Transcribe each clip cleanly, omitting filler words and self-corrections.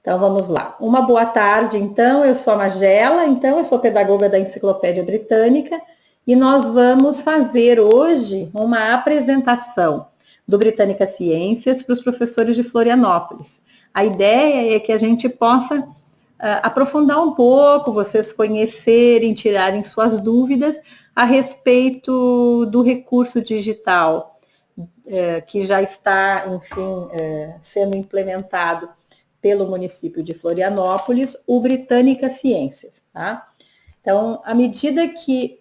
Então, vamos lá. Uma boa tarde, então. Eu sou a Magela, então, eu sou pedagoga da Enciclopédia Britânica e nós vamos fazer hoje uma apresentação do Britânica Ciências para os professores de Florianópolis. A ideia é que a gente possa aprofundar um pouco, vocês conhecerem, tirarem suas dúvidas a respeito do recurso digital que já está, enfim, sendo implementado pelo município de Florianópolis, o Britânica Ciências, tá? Então, à medida que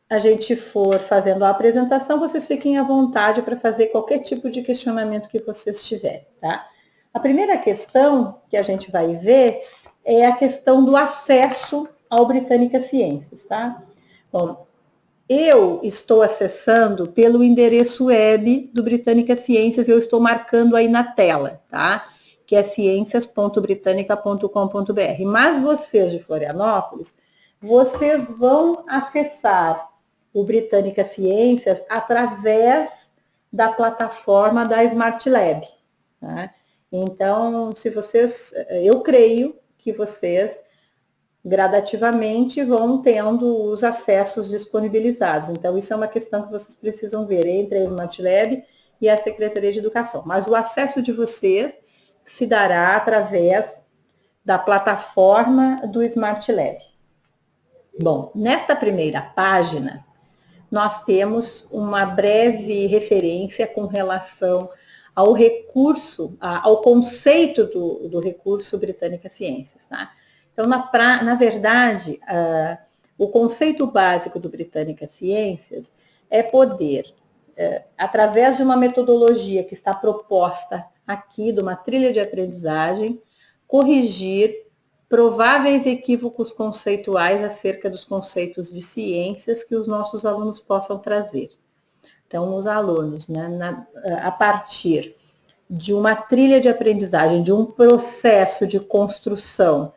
a gente for fazendo a apresentação, vocês fiquem à vontade para fazer qualquer tipo de questionamento que vocês tiverem, tá? A primeira questão que a gente vai ver é a questão do acesso ao Britânica Ciências, tá? Bom, eu estou acessando pelo endereço web do Britânica Ciências, eu estou marcando aí na tela, tá? Que é ciências.britanica.com.br. Mas vocês de Florianópolis, vocês vão acessar o Britânica Ciências através da plataforma da Smart Lab, tá? Então, se vocês, eu creio que vocês gradativamente vão tendo os acessos disponibilizados. Então, isso é uma questão que vocês precisam ver entre a Smart Lab e a Secretaria de Educação. Mas o acesso de vocês se dará através da plataforma do Smart Lab. Bom, nesta primeira página, nós temos uma breve referência com relação ao recurso, ao conceito do recurso Britânica Ciências, tá? Então, na verdade, o conceito básico do Britânica Ciências é poder, através de uma metodologia que está proposta aqui, de uma trilha de aprendizagem, corrigir prováveis equívocos conceituais acerca dos conceitos de ciências que os nossos alunos possam trazer. Então, os alunos, né, a partir de uma trilha de aprendizagem, de um processo de construção,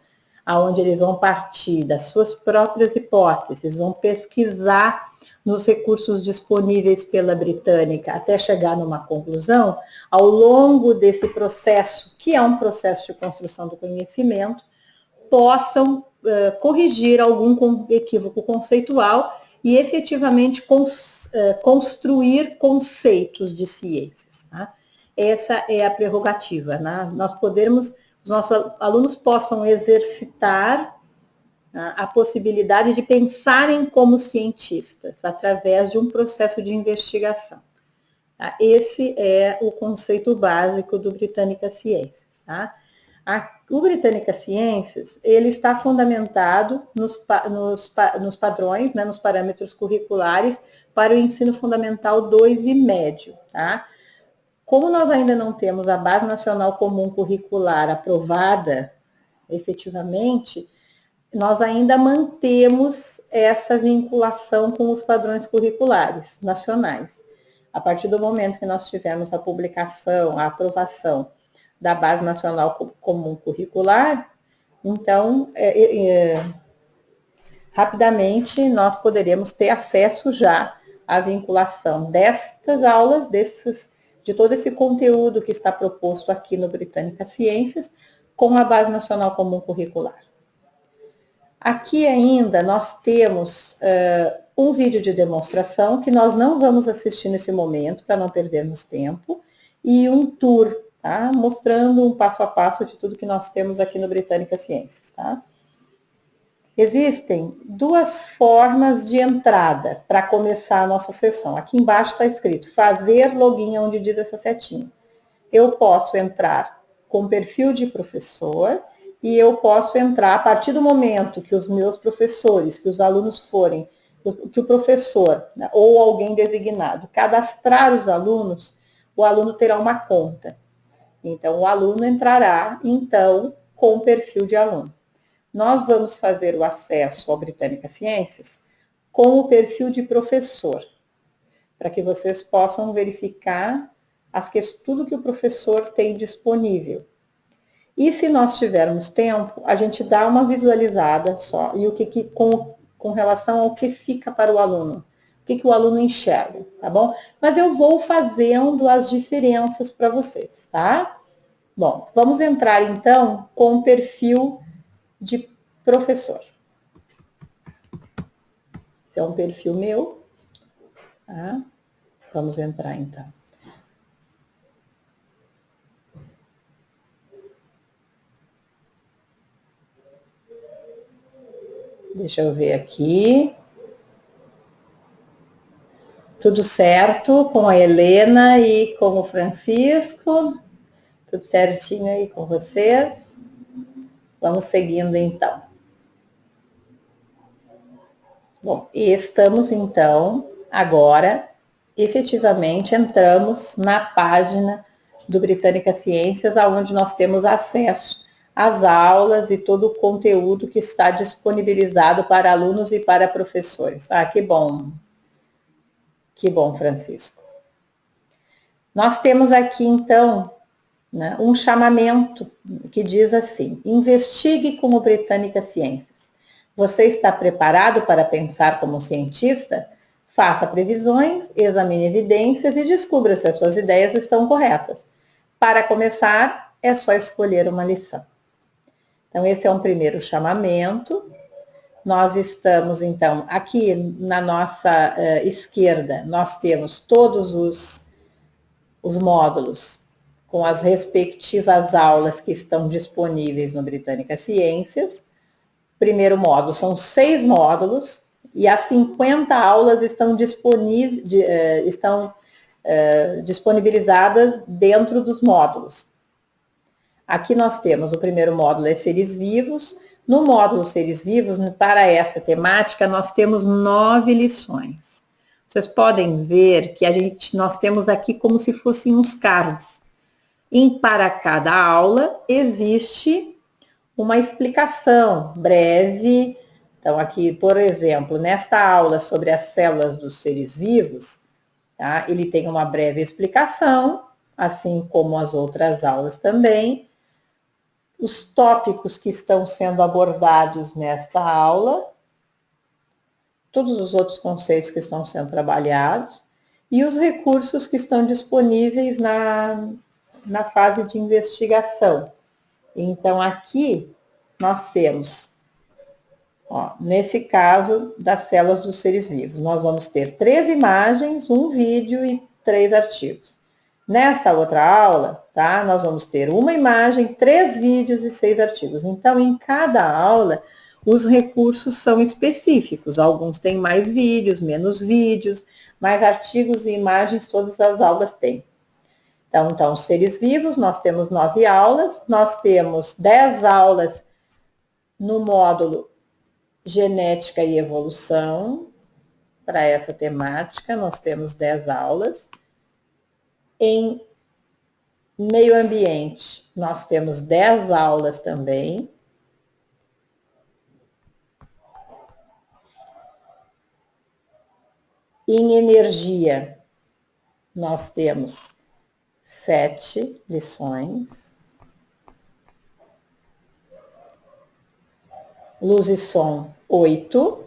onde eles vão partir das suas próprias hipóteses, vão pesquisar nos recursos disponíveis pela Britânica até chegar numa conclusão, ao longo desse processo, que é um processo de construção do conhecimento, possam corrigir algum equívoco conceitual e efetivamente construir conceitos de ciências, tá? Essa é a prerrogativa, né? Os nossos alunos possam exercitar a possibilidade de pensarem como cientistas através de um processo de investigação. Tá? Esse é o conceito básico do Britânica Ciências, tá? O Britânica Ciências, ele está fundamentado nos padrões, né, nos parâmetros curriculares para o ensino fundamental 2 e médio, tá? Como nós ainda não temos a Base Nacional Comum Curricular aprovada efetivamente, nós ainda mantemos essa vinculação com os padrões curriculares nacionais. A partir do momento que nós tivermos a publicação, a aprovação da Base Nacional Comum Curricular, então, rapidamente nós poderemos ter acesso já à vinculação destas aulas, de todo esse conteúdo que está proposto aqui no Britânica Ciências, com a Base Nacional Comum Curricular. Aqui ainda nós temos um vídeo de demonstração que nós não vamos assistir nesse momento, para não perdermos tempo, e um tour, tá? Mostrando um passo a passo de tudo que nós temos aqui no Britânica Ciências, tá? Existem duas formas de entrada para começar a nossa sessão. Aqui embaixo está escrito fazer login, onde diz essa setinha. Eu posso entrar com perfil de professor e eu posso entrar a partir do momento que os meus professores, que os alunos forem, que o professor, né, ou alguém designado cadastrar os alunos, o aluno terá uma conta. Então, o aluno entrará, então, com o perfil de aluno. Nós vamos fazer o acesso ao Britânica Ciências com o perfil de professor, para que vocês possam verificar tudo que o professor tem disponível. E se nós tivermos tempo, a gente dá uma visualizada só, e com relação ao que fica para o aluno, o que o aluno enxerga, tá bom? Mas eu vou fazendo as diferenças para vocês, tá? Bom, vamos entrar então com o perfil de professor. Esse é um perfil meu, tá? Vamos entrar então. Deixa eu ver aqui. Tudo certo com a Helena e com o Francisco? Tudo certinho aí com vocês? Vamos seguindo então. Bom, e estamos então, agora, efetivamente entramos na página do Britânica Ciências, onde nós temos acesso às aulas e todo o conteúdo que está disponibilizado para alunos e para professores. Ah, que bom! Que bom, Francisco. Nós temos aqui, então, né, um chamamento que diz assim: investigue com o Britânica Ciências. Você está preparado para pensar como cientista? Faça previsões, examine evidências e descubra se as suas ideias estão corretas. Para começar, é só escolher uma lição. Então, esse é um primeiro chamamento. Nós estamos, então, aqui na nossa esquerda, nós temos todos os módulos com as respectivas aulas que estão disponíveis no Britânica Ciências. Primeiro módulo, são 6 módulos, e as 50 aulas estão disponibilizadas dentro dos módulos. Aqui nós temos o primeiro módulo, é Seres Vivos. No módulo Seres Vivos, para essa temática, nós temos 9 lições. Vocês podem ver que nós temos aqui como se fossem uns cards. Para cada aula existe uma explicação breve. Então, aqui, por exemplo, nesta aula sobre as células dos seres vivos, tá? Ele tem uma breve explicação, assim como as outras aulas também. Os tópicos que estão sendo abordados nesta aula, todos os outros conceitos que estão sendo trabalhados, e os recursos que estão disponíveis na fase de investigação. Então, aqui nós temos, nesse caso, das células dos seres vivos, nós vamos ter 3 imagens, um vídeo e 3 artigos. Nessa outra aula, tá, nós vamos ter uma imagem, 3 vídeos e 6 artigos. Então, em cada aula, os recursos são específicos. Alguns têm mais vídeos, menos vídeos, mais artigos e imagens, todas as aulas têm. Então, seres vivos, nós temos 9 aulas, nós temos 10 aulas no módulo Genética e Evolução. Para essa temática, nós temos 10 aulas. Em Meio Ambiente, nós temos 10 aulas também. Em Energia, nós temos 7 lições. Luz e Som, 8.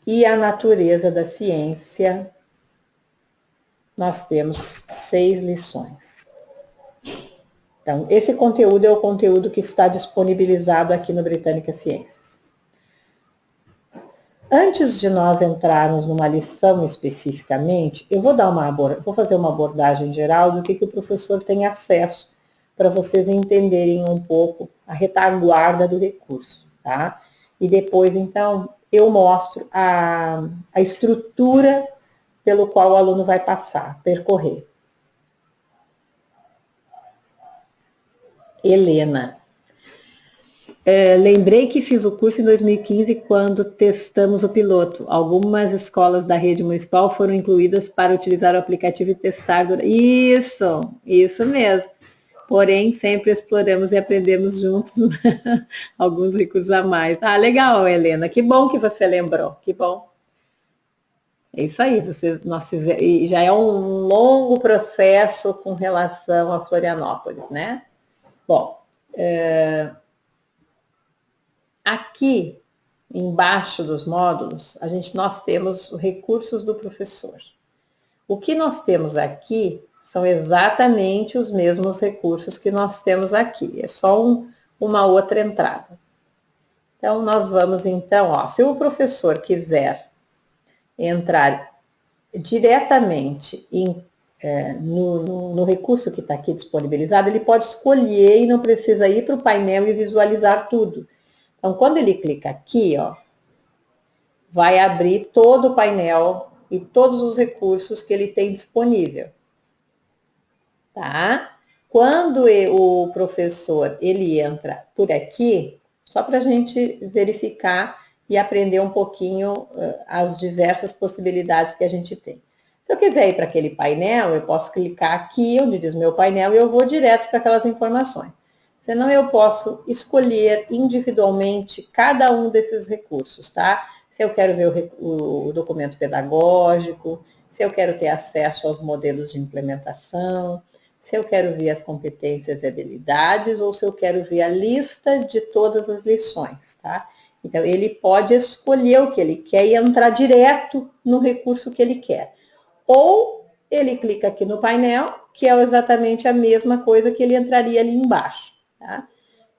E a Natureza da Ciência, nós temos 6 lições. Então, esse conteúdo é o conteúdo que está disponibilizado aqui no Britânica Ciências. Antes de nós entrarmos numa lição especificamente, eu vou fazer uma abordagem geral do que o professor tem acesso, para vocês entenderem um pouco a retaguarda do recurso, tá? E depois, então, eu mostro a estrutura pelo qual o aluno vai percorrer. Helena. Lembrei que fiz o curso em 2015 quando testamos o piloto. Algumas escolas da rede municipal foram incluídas para utilizar o aplicativo e testar. Isso mesmo. Porém, sempre exploramos e aprendemos juntos alguns recursos a mais. Ah, legal, Helena. Que bom que você lembrou. Que bom. É isso aí. E já é um longo processo com relação a Florianópolis, né? Bom, aqui embaixo dos módulos, nós temos os recursos do professor. O que nós temos aqui São exatamente os mesmos recursos que nós temos aqui, é só uma outra entrada. Então, nós vamos então, ó, se o professor quiser entrar diretamente no recurso que está aqui disponibilizado, ele pode escolher e não precisa ir para o painel e visualizar tudo. Então, quando ele clica aqui, ó, vai abrir todo o painel e todos os recursos que ele tem disponível. Tá? Quando o professor ele entra por aqui, só para a gente verificar e aprender um pouquinho as diversas possibilidades que a gente tem. Se eu quiser ir para aquele painel, eu posso clicar aqui, onde diz meu painel, e eu vou direto para aquelas informações. Senão eu posso escolher individualmente cada um desses recursos, tá? Se eu quero ver o documento pedagógico, se eu quero ter acesso aos modelos de implementação, se eu quero ver as competências e habilidades ou se eu quero ver a lista de todas as lições, tá? Então, ele pode escolher o que ele quer e entrar direto no recurso que ele quer. Ou ele clica aqui no painel, que é exatamente a mesma coisa que ele entraria ali embaixo, tá?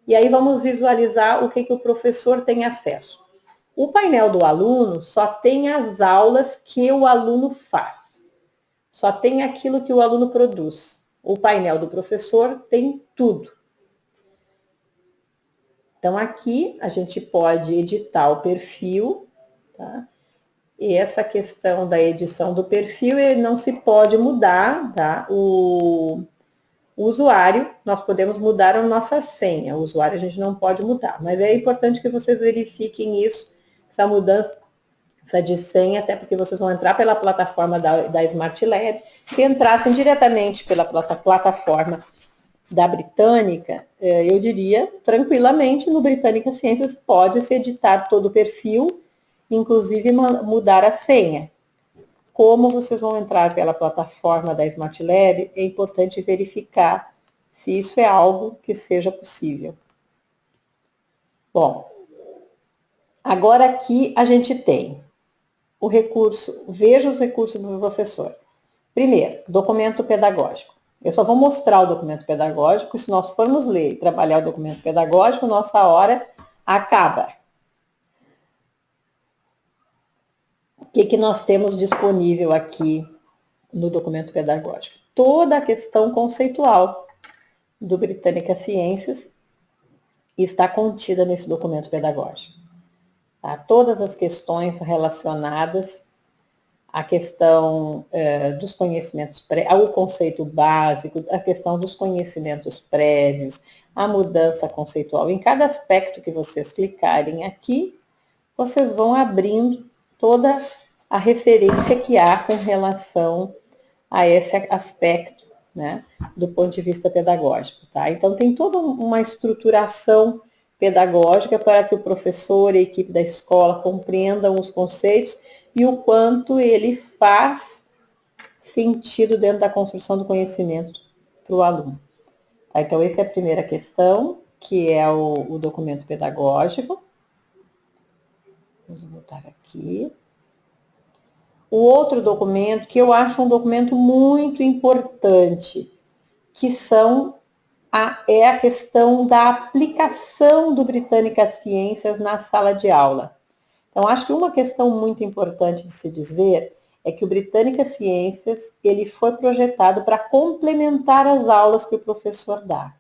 E aí vamos visualizar o que o professor tem acesso. O painel do aluno só tem as aulas que o aluno faz. Só tem aquilo que o aluno produz. O painel do professor tem tudo. Então, aqui a gente pode editar o perfil, tá? E essa questão da edição do perfil não se pode mudar, tá? O usuário, nós podemos mudar a nossa senha. O usuário a gente não pode mudar, mas é importante que vocês verifiquem isso, essa mudança de senha, até porque vocês vão entrar pela plataforma da Smart Lab. Se entrassem diretamente pela plataforma da Britânica, eu diria tranquilamente no Britânica Ciências pode-se editar todo o perfil, inclusive mudar a senha. Como vocês vão entrar pela plataforma da Smart Lab, é importante verificar se isso é algo que seja possível. Bom, agora aqui a gente tem o recurso, veja os recursos do professor. Primeiro, documento pedagógico. Eu só vou mostrar o documento pedagógico, se nós formos ler e trabalhar o documento pedagógico, nossa hora acaba. O que nós temos disponível aqui no documento pedagógico? Toda a questão conceitual do Britânica Ciências está contida nesse documento pedagógico. Tá? Todas as questões relacionadas à questão dos conhecimentos, o conceito básico, a questão dos conhecimentos prévios, a mudança conceitual. Em cada aspecto que vocês clicarem aqui, vocês vão abrindo toda a referência que há com relação a esse aspecto, né, do ponto de vista pedagógico. Tá? Então, tem toda uma estruturação pedagógica para que o professor e a equipe da escola compreendam os conceitos e o quanto ele faz sentido dentro da construção do conhecimento para o aluno. Tá? Então, essa é a primeira questão, que é o documento pedagógico. Vamos voltar aqui. O outro documento, que eu acho um documento muito importante, que é a questão da aplicação do Britânica Ciências na sala de aula. Então, acho que uma questão muito importante de se dizer é que o Britânica Ciências ele foi projetado para complementar as aulas que o professor dá.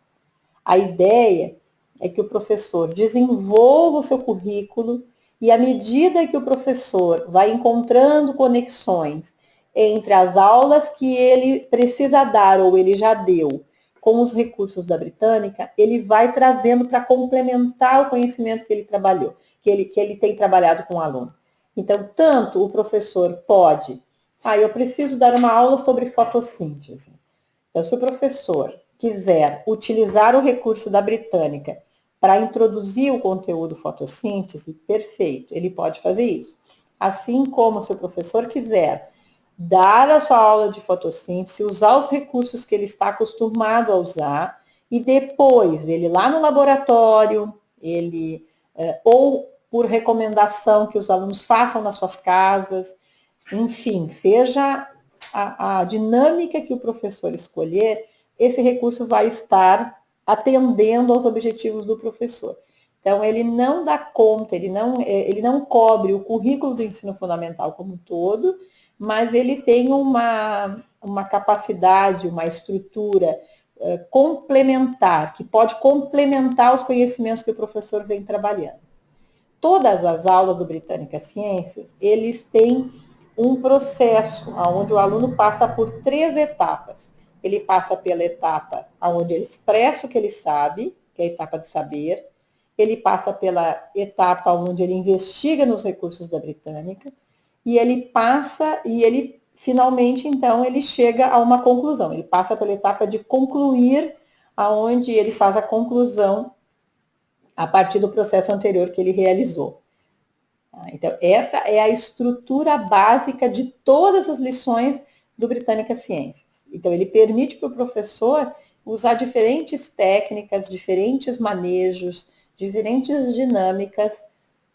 A ideia é que o professor desenvolva o seu currículo e, à medida que o professor vai encontrando conexões entre as aulas que ele precisa dar ou ele já deu com os recursos da Britânica, ele vai trazendo para complementar o conhecimento que ele trabalhou, que ele tem trabalhado com o aluno. Então, tanto o professor pode, eu preciso dar uma aula sobre fotossíntese. Então, se o professor quiser utilizar o recurso da Britânica para introduzir o conteúdo fotossíntese, perfeito, ele pode fazer isso. Assim como se o professor quiser dar a sua aula de fotossíntese, usar os recursos que ele está acostumado a usar, e depois, ele lá no laboratório, ou por recomendação que os alunos façam nas suas casas, enfim, seja a dinâmica que o professor escolher, esse recurso vai estar atendendo aos objetivos do professor. Então, ele não dá conta, ele não cobre o currículo do ensino fundamental como um todo, mas ele tem uma capacidade, uma estrutura complementar, que pode complementar os conhecimentos que o professor vem trabalhando. Todas as aulas do Britânica Ciências, eles têm um processo onde o aluno passa por 3 etapas. Ele passa pela etapa onde ele expressa o que ele sabe, que é a etapa de saber. Ele passa pela etapa onde ele investiga nos recursos da Britânica. E ele finalmente, então, ele chega a uma conclusão. Ele passa pela etapa de concluir, aonde ele faz a conclusão a partir do processo anterior que ele realizou. Então, essa é a estrutura básica de todas as lições do Britânica Ciências. Então, ele permite para o professor usar diferentes técnicas, diferentes manejos, diferentes dinâmicas,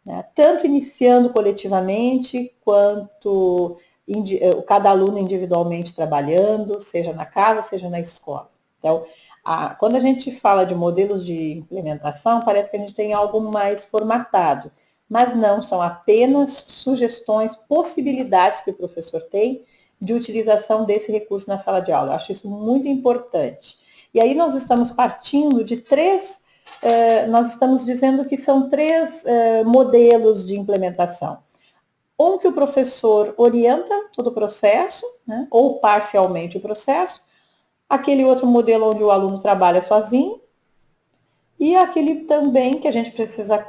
né? Tanto iniciando coletivamente, quanto cada aluno individualmente trabalhando, seja na casa, seja na escola. Então, quando a gente fala de modelos de implementação, parece que a gente tem algo mais formatado, mas não, são apenas sugestões, possibilidades que o professor tem de utilização desse recurso na sala de aula. Eu acho isso muito importante. E aí nós estamos partindo de nós estamos dizendo que são 3 modelos de implementação. Um que o professor orienta todo o processo, né, ou parcialmente o processo, aquele outro modelo onde o aluno trabalha sozinho, e aquele também que a gente precisa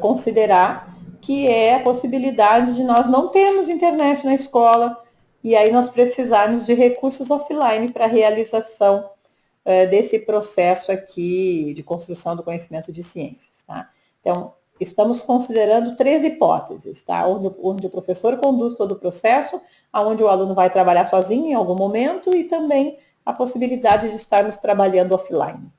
considerar, que é a possibilidade de nós não termos internet na escola, e aí nós precisarmos de recursos offline para a realização desse processo aqui de construção do conhecimento de ciências. Tá? Então, estamos considerando 3 hipóteses, tá? onde o professor conduz todo o processo, onde o aluno vai trabalhar sozinho em algum momento, e também a possibilidade de estarmos trabalhando offline.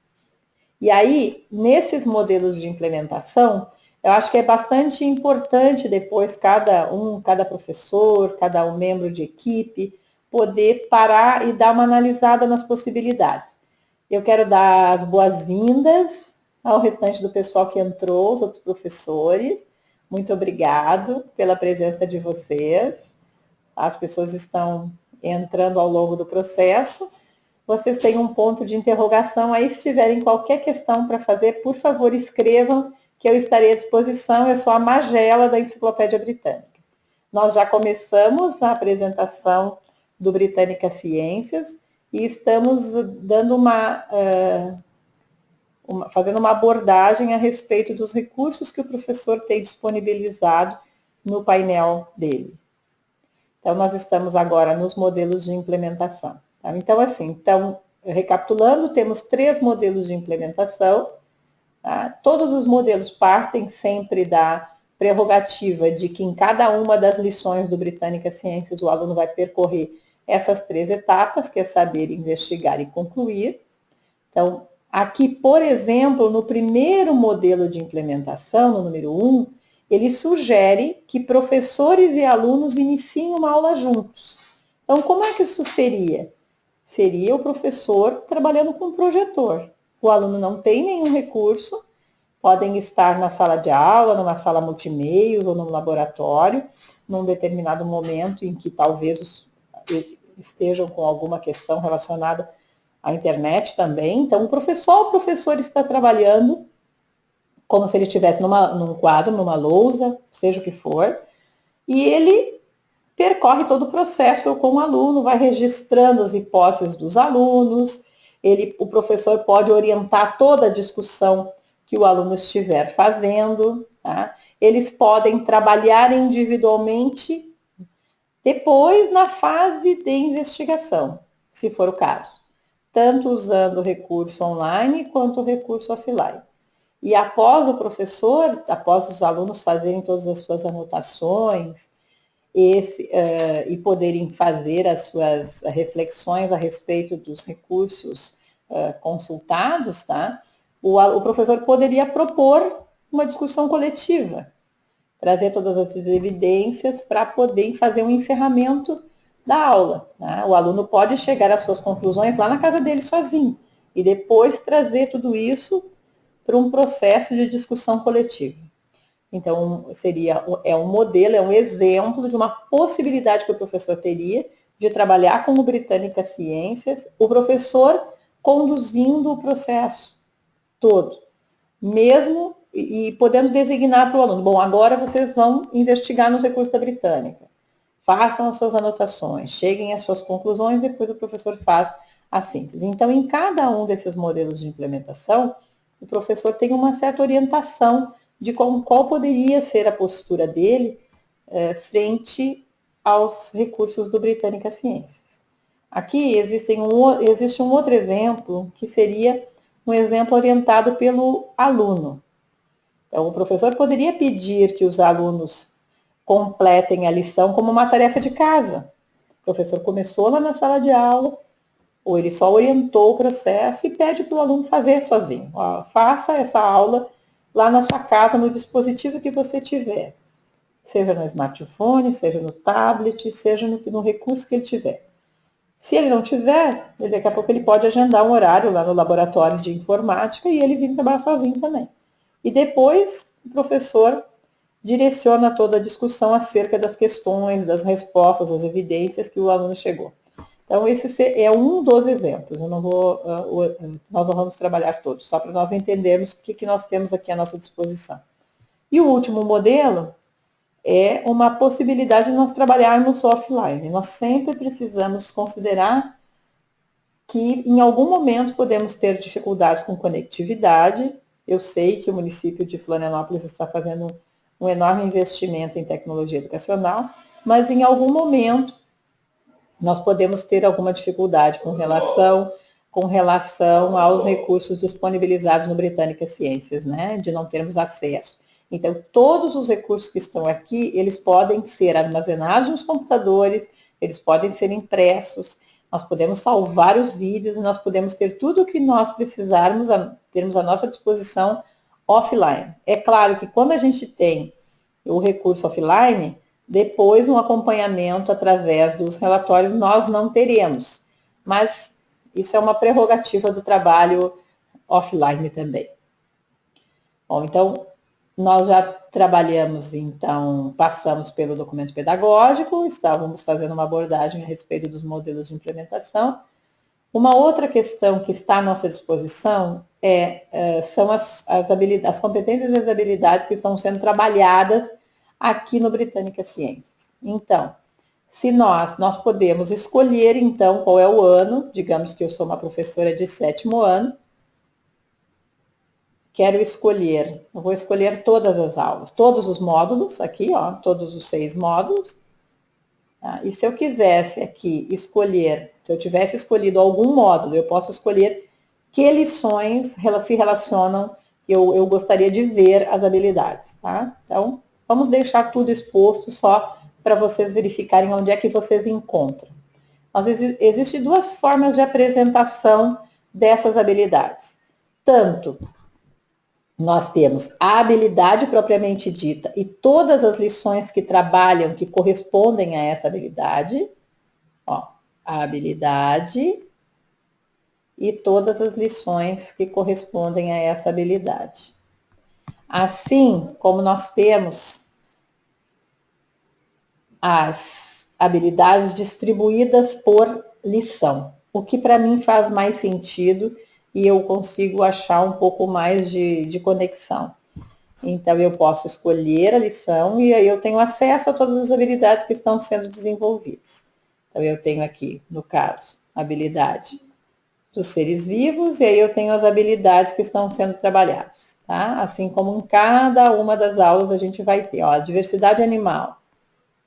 E aí, nesses modelos de implementação, eu acho que é bastante importante depois cada professor, cada um membro de equipe, poder parar e dar uma analisada nas possibilidades. Eu quero dar as boas-vindas ao restante do pessoal que entrou, os outros professores. Muito obrigado pela presença de vocês. As pessoas estão entrando ao longo do processo. Vocês têm um ponto de interrogação aí, se tiverem qualquer questão para fazer, por favor, escrevam, que eu estarei à disposição. Eu sou a Magela da Enciclopédia Britânica. Nós já começamos a apresentação do Britânica Ciências e estamos dando fazendo uma abordagem a respeito dos recursos que o professor tem disponibilizado no painel dele. Então, nós estamos agora nos modelos de implementação. Tá? Então, recapitulando, temos 3 modelos de implementação. Tá? Todos os modelos partem sempre da prerrogativa de que em cada uma das lições do Britânica Ciências o aluno vai percorrer essas 3 etapas, que é saber, investigar e concluir. Então, aqui, por exemplo, no primeiro modelo de implementação, no número 1, ele sugere que professores e alunos iniciem uma aula juntos. Então, como é que isso seria? Seria o professor trabalhando com o projetor. O aluno não tem nenhum recurso, podem estar na sala de aula, numa sala multimeios ou num laboratório, num determinado momento em que talvez estejam com alguma questão relacionada à internet também. Então, o professor está trabalhando como se ele estivesse num quadro, numa lousa, seja o que for, e ele percorre todo o processo com o aluno, vai registrando as hipóteses dos alunos, o professor pode orientar toda a discussão que o aluno estiver fazendo, tá? Eles podem trabalhar individualmente depois na fase de investigação, se for o caso, tanto usando o recurso online quanto o recurso offline. E após os alunos fazerem todas as suas anotações, e poderem fazer as suas reflexões a respeito dos recursos consultados, tá? O professor poderia propor uma discussão coletiva, trazer todas essas evidências para poder fazer um encerramento da aula, né? O aluno pode chegar às suas conclusões lá na casa dele sozinho e depois trazer tudo isso para um processo de discussão coletiva. Então, é um modelo, é um exemplo de uma possibilidade que o professor teria de trabalhar com o Britânica Ciências, o professor conduzindo o processo todo, mesmo e podendo designar para o aluno, bom, agora vocês vão investigar nos recursos da Britânica, façam as suas anotações, cheguem às suas conclusões, depois o professor faz a síntese. Então, em cada um desses modelos de implementação, o professor tem uma certa orientação de qual poderia ser a postura dele frente aos recursos do Britânica Ciências. Aqui existe um outro exemplo, que seria um exemplo orientado pelo aluno. Então, o professor poderia pedir que os alunos completem a lição como uma tarefa de casa. O professor começou lá na sala de aula, ou ele só orientou o processo e pede para o aluno fazer sozinho. Ó, faça essa aula lá na sua casa, no dispositivo que você tiver. Seja no smartphone, seja no tablet, seja no recurso que ele tiver. Se ele não tiver, daqui a pouco ele pode agendar um horário lá no laboratório de informática e ele vir trabalhar sozinho também. E depois o professor direciona toda a discussão acerca das questões, das respostas, das evidências que o aluno chegou. Então, esse é um dos exemplos. Nós não vamos trabalhar todos, só para nós entendermos o que nós temos aqui à nossa disposição. E o último modelo é uma possibilidade de nós trabalharmos offline. Nós sempre precisamos considerar que em algum momento podemos ter dificuldades com conectividade. Eu sei que o município de Florianópolis está fazendo um enorme investimento em tecnologia educacional, mas em algum momento nós podemos ter alguma dificuldade com relação aos recursos disponibilizados no Britânica Ciências, né? De não termos acesso. Então, todos os recursos que estão aqui, eles podem ser armazenados nos computadores, eles podem ser impressos, nós podemos salvar os vídeos e nós podemos ter tudo o que nós precisarmos, termos à nossa disposição offline. É claro que quando a gente tem o recurso offline, depois um acompanhamento através dos relatórios nós não teremos, mas isso é uma prerrogativa do trabalho offline também. Bom, então, nós já trabalhamos, então, passamos pelo documento pedagógico, estávamos fazendo uma abordagem a respeito dos modelos de implementação. Uma outra questão que está à nossa disposição são as competências e as habilidades que estão sendo trabalhadas aqui no Britânica Ciências. Então, se nós podemos escolher, então, qual é o ano, digamos que eu sou uma professora de 7º ano, eu vou escolher todas as aulas, todos os módulos aqui, ó, todos os 6 módulos. Tá? E se eu quisesse aqui escolher, se eu tivesse escolhido algum módulo, eu posso escolher que lições se relacionam, eu gostaria de ver as habilidades, tá? Então, vamos deixar tudo exposto só para vocês verificarem onde é que vocês encontram. Existem 2 formas de apresentação dessas habilidades. Tanto nós temos a habilidade propriamente dita e todas as lições que trabalham, que correspondem a essa habilidade. Ó, a habilidade e todas as lições que correspondem a essa habilidade. Assim como nós temos as habilidades distribuídas por lição, o que para mim faz mais sentido e eu consigo achar um pouco mais de conexão. Então, eu posso escolher a lição e aí eu tenho acesso a todas as habilidades que estão sendo desenvolvidas. Então, eu tenho aqui, no caso, a habilidade dos seres vivos e aí eu tenho as habilidades que estão sendo trabalhadas, tá? Assim como em cada uma das aulas a gente vai ter, ó, a diversidade animal,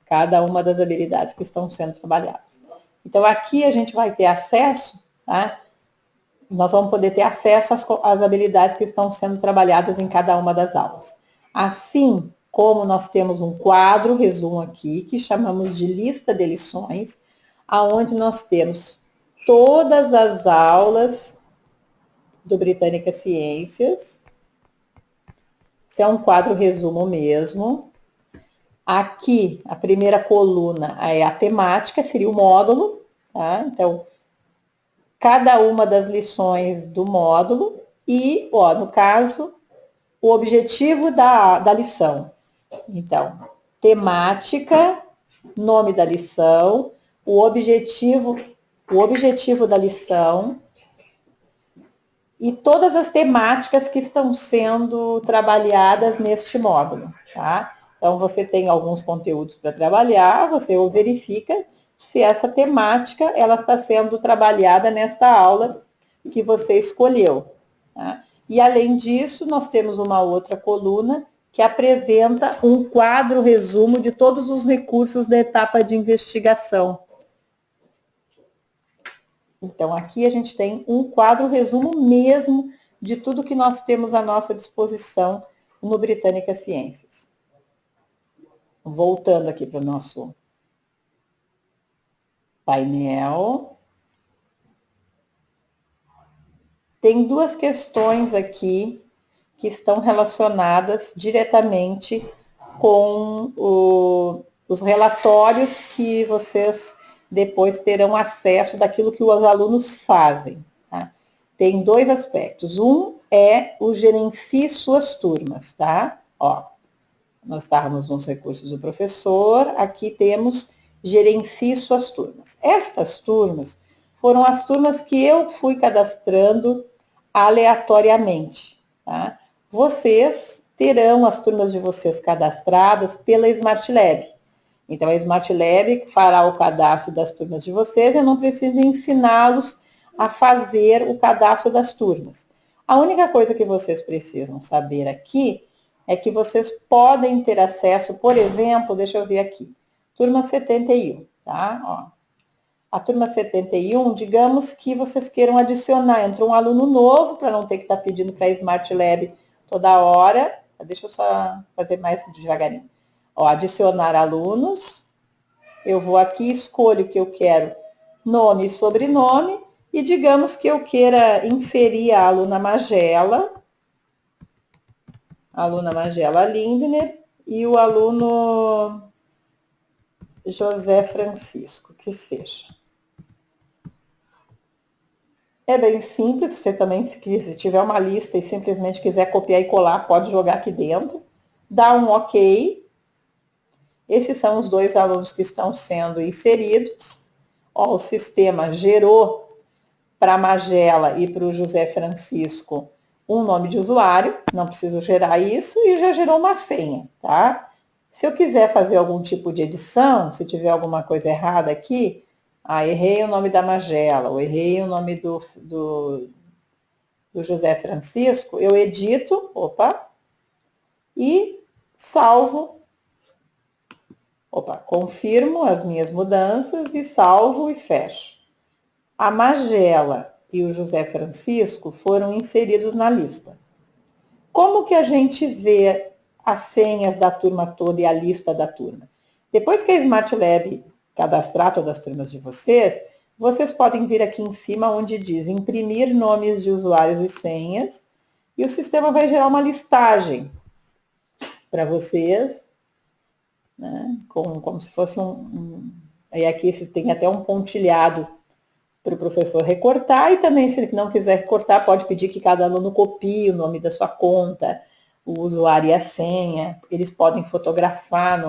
cada uma das habilidades que estão sendo trabalhadas. Então, aqui a gente vai ter acesso, tá? Nós vamos poder ter acesso às habilidades que estão sendo trabalhadas em cada uma das aulas. Assim como nós temos um quadro resumo aqui, que chamamos de lista de lições, aonde nós temos todas as aulas do Britânica Ciências. Isso é um quadro resumo mesmo. Aqui, a primeira coluna é a temática, seria o módulo, tá? Então, cada uma das lições do módulo e, ó, no caso, o objetivo da lição. Então, temática, nome da lição, o objetivo da lição e todas as temáticas que estão sendo trabalhadas neste módulo, tá? Então, você tem alguns conteúdos para trabalhar, você verifica se essa temática ela está sendo trabalhada nesta aula que você escolheu, tá? E, além disso, nós temos uma outra coluna que apresenta um quadro resumo de todos os recursos da etapa de investigação. Então, aqui a gente tem um quadro resumo mesmo de tudo que nós temos à nossa disposição no Britânica Ciências. Voltando aqui para o nosso painel. Tem duas questões aqui que estão relacionadas diretamente com os relatórios que vocês depois terão acesso daquilo que os alunos fazem. Tá? Tem dois aspectos. Um é o gerencie suas turmas, tá? Ó, nós estávamos nos recursos do professor, aqui temos gerencie suas turmas. Estas turmas foram as turmas que eu fui cadastrando aleatoriamente, tá? Vocês terão as turmas de vocês cadastradas pela Smart Lab. Então, a Smart Lab fará o cadastro das turmas de vocês, eu não preciso ensiná-los a fazer o cadastro das turmas. A única coisa que vocês precisam saber aqui é que vocês podem ter acesso, por exemplo, deixa eu ver aqui, turma 71, tá? Ó, a turma 71, digamos que vocês queiram adicionar, entrou um aluno novo, para não ter que estar pedindo para a Smart Lab toda hora, deixa eu só fazer mais devagarinho. Ó, adicionar alunos, eu vou aqui, escolho que eu quero nome e sobrenome, e digamos que eu queira inserir a aluna Magela Lindner, e o aluno José Francisco, que seja. É bem simples, você também, se tiver uma lista e simplesmente quiser copiar e colar, pode jogar aqui dentro. Dá um OK. Esses são os dois alunos que estão sendo inseridos. Ó, o sistema gerou para a Magela e para o José Francisco um nome de usuário, não preciso gerar isso, e já gerou uma senha, tá? Se eu quiser fazer algum tipo de edição, se tiver alguma coisa errada aqui, errei o nome da Magela, ou errei o nome do José Francisco, eu edito, e salvo, confirmo as minhas mudanças e salvo e fecho. A Magela e o José Francisco foram inseridos na lista. Como que a gente vê as senhas da turma toda e a lista da turma? Depois que a Smart Lab cadastrar todas as turmas de vocês, vocês podem vir aqui em cima onde diz imprimir nomes de usuários e senhas, e o sistema vai gerar uma listagem para vocês, né, como se fosse Aí aqui tem até um pontilhado para o professor recortar, e também, se ele não quiser recortar, pode pedir que cada aluno copie o nome da sua conta, o usuário e a senha. Eles podem fotografar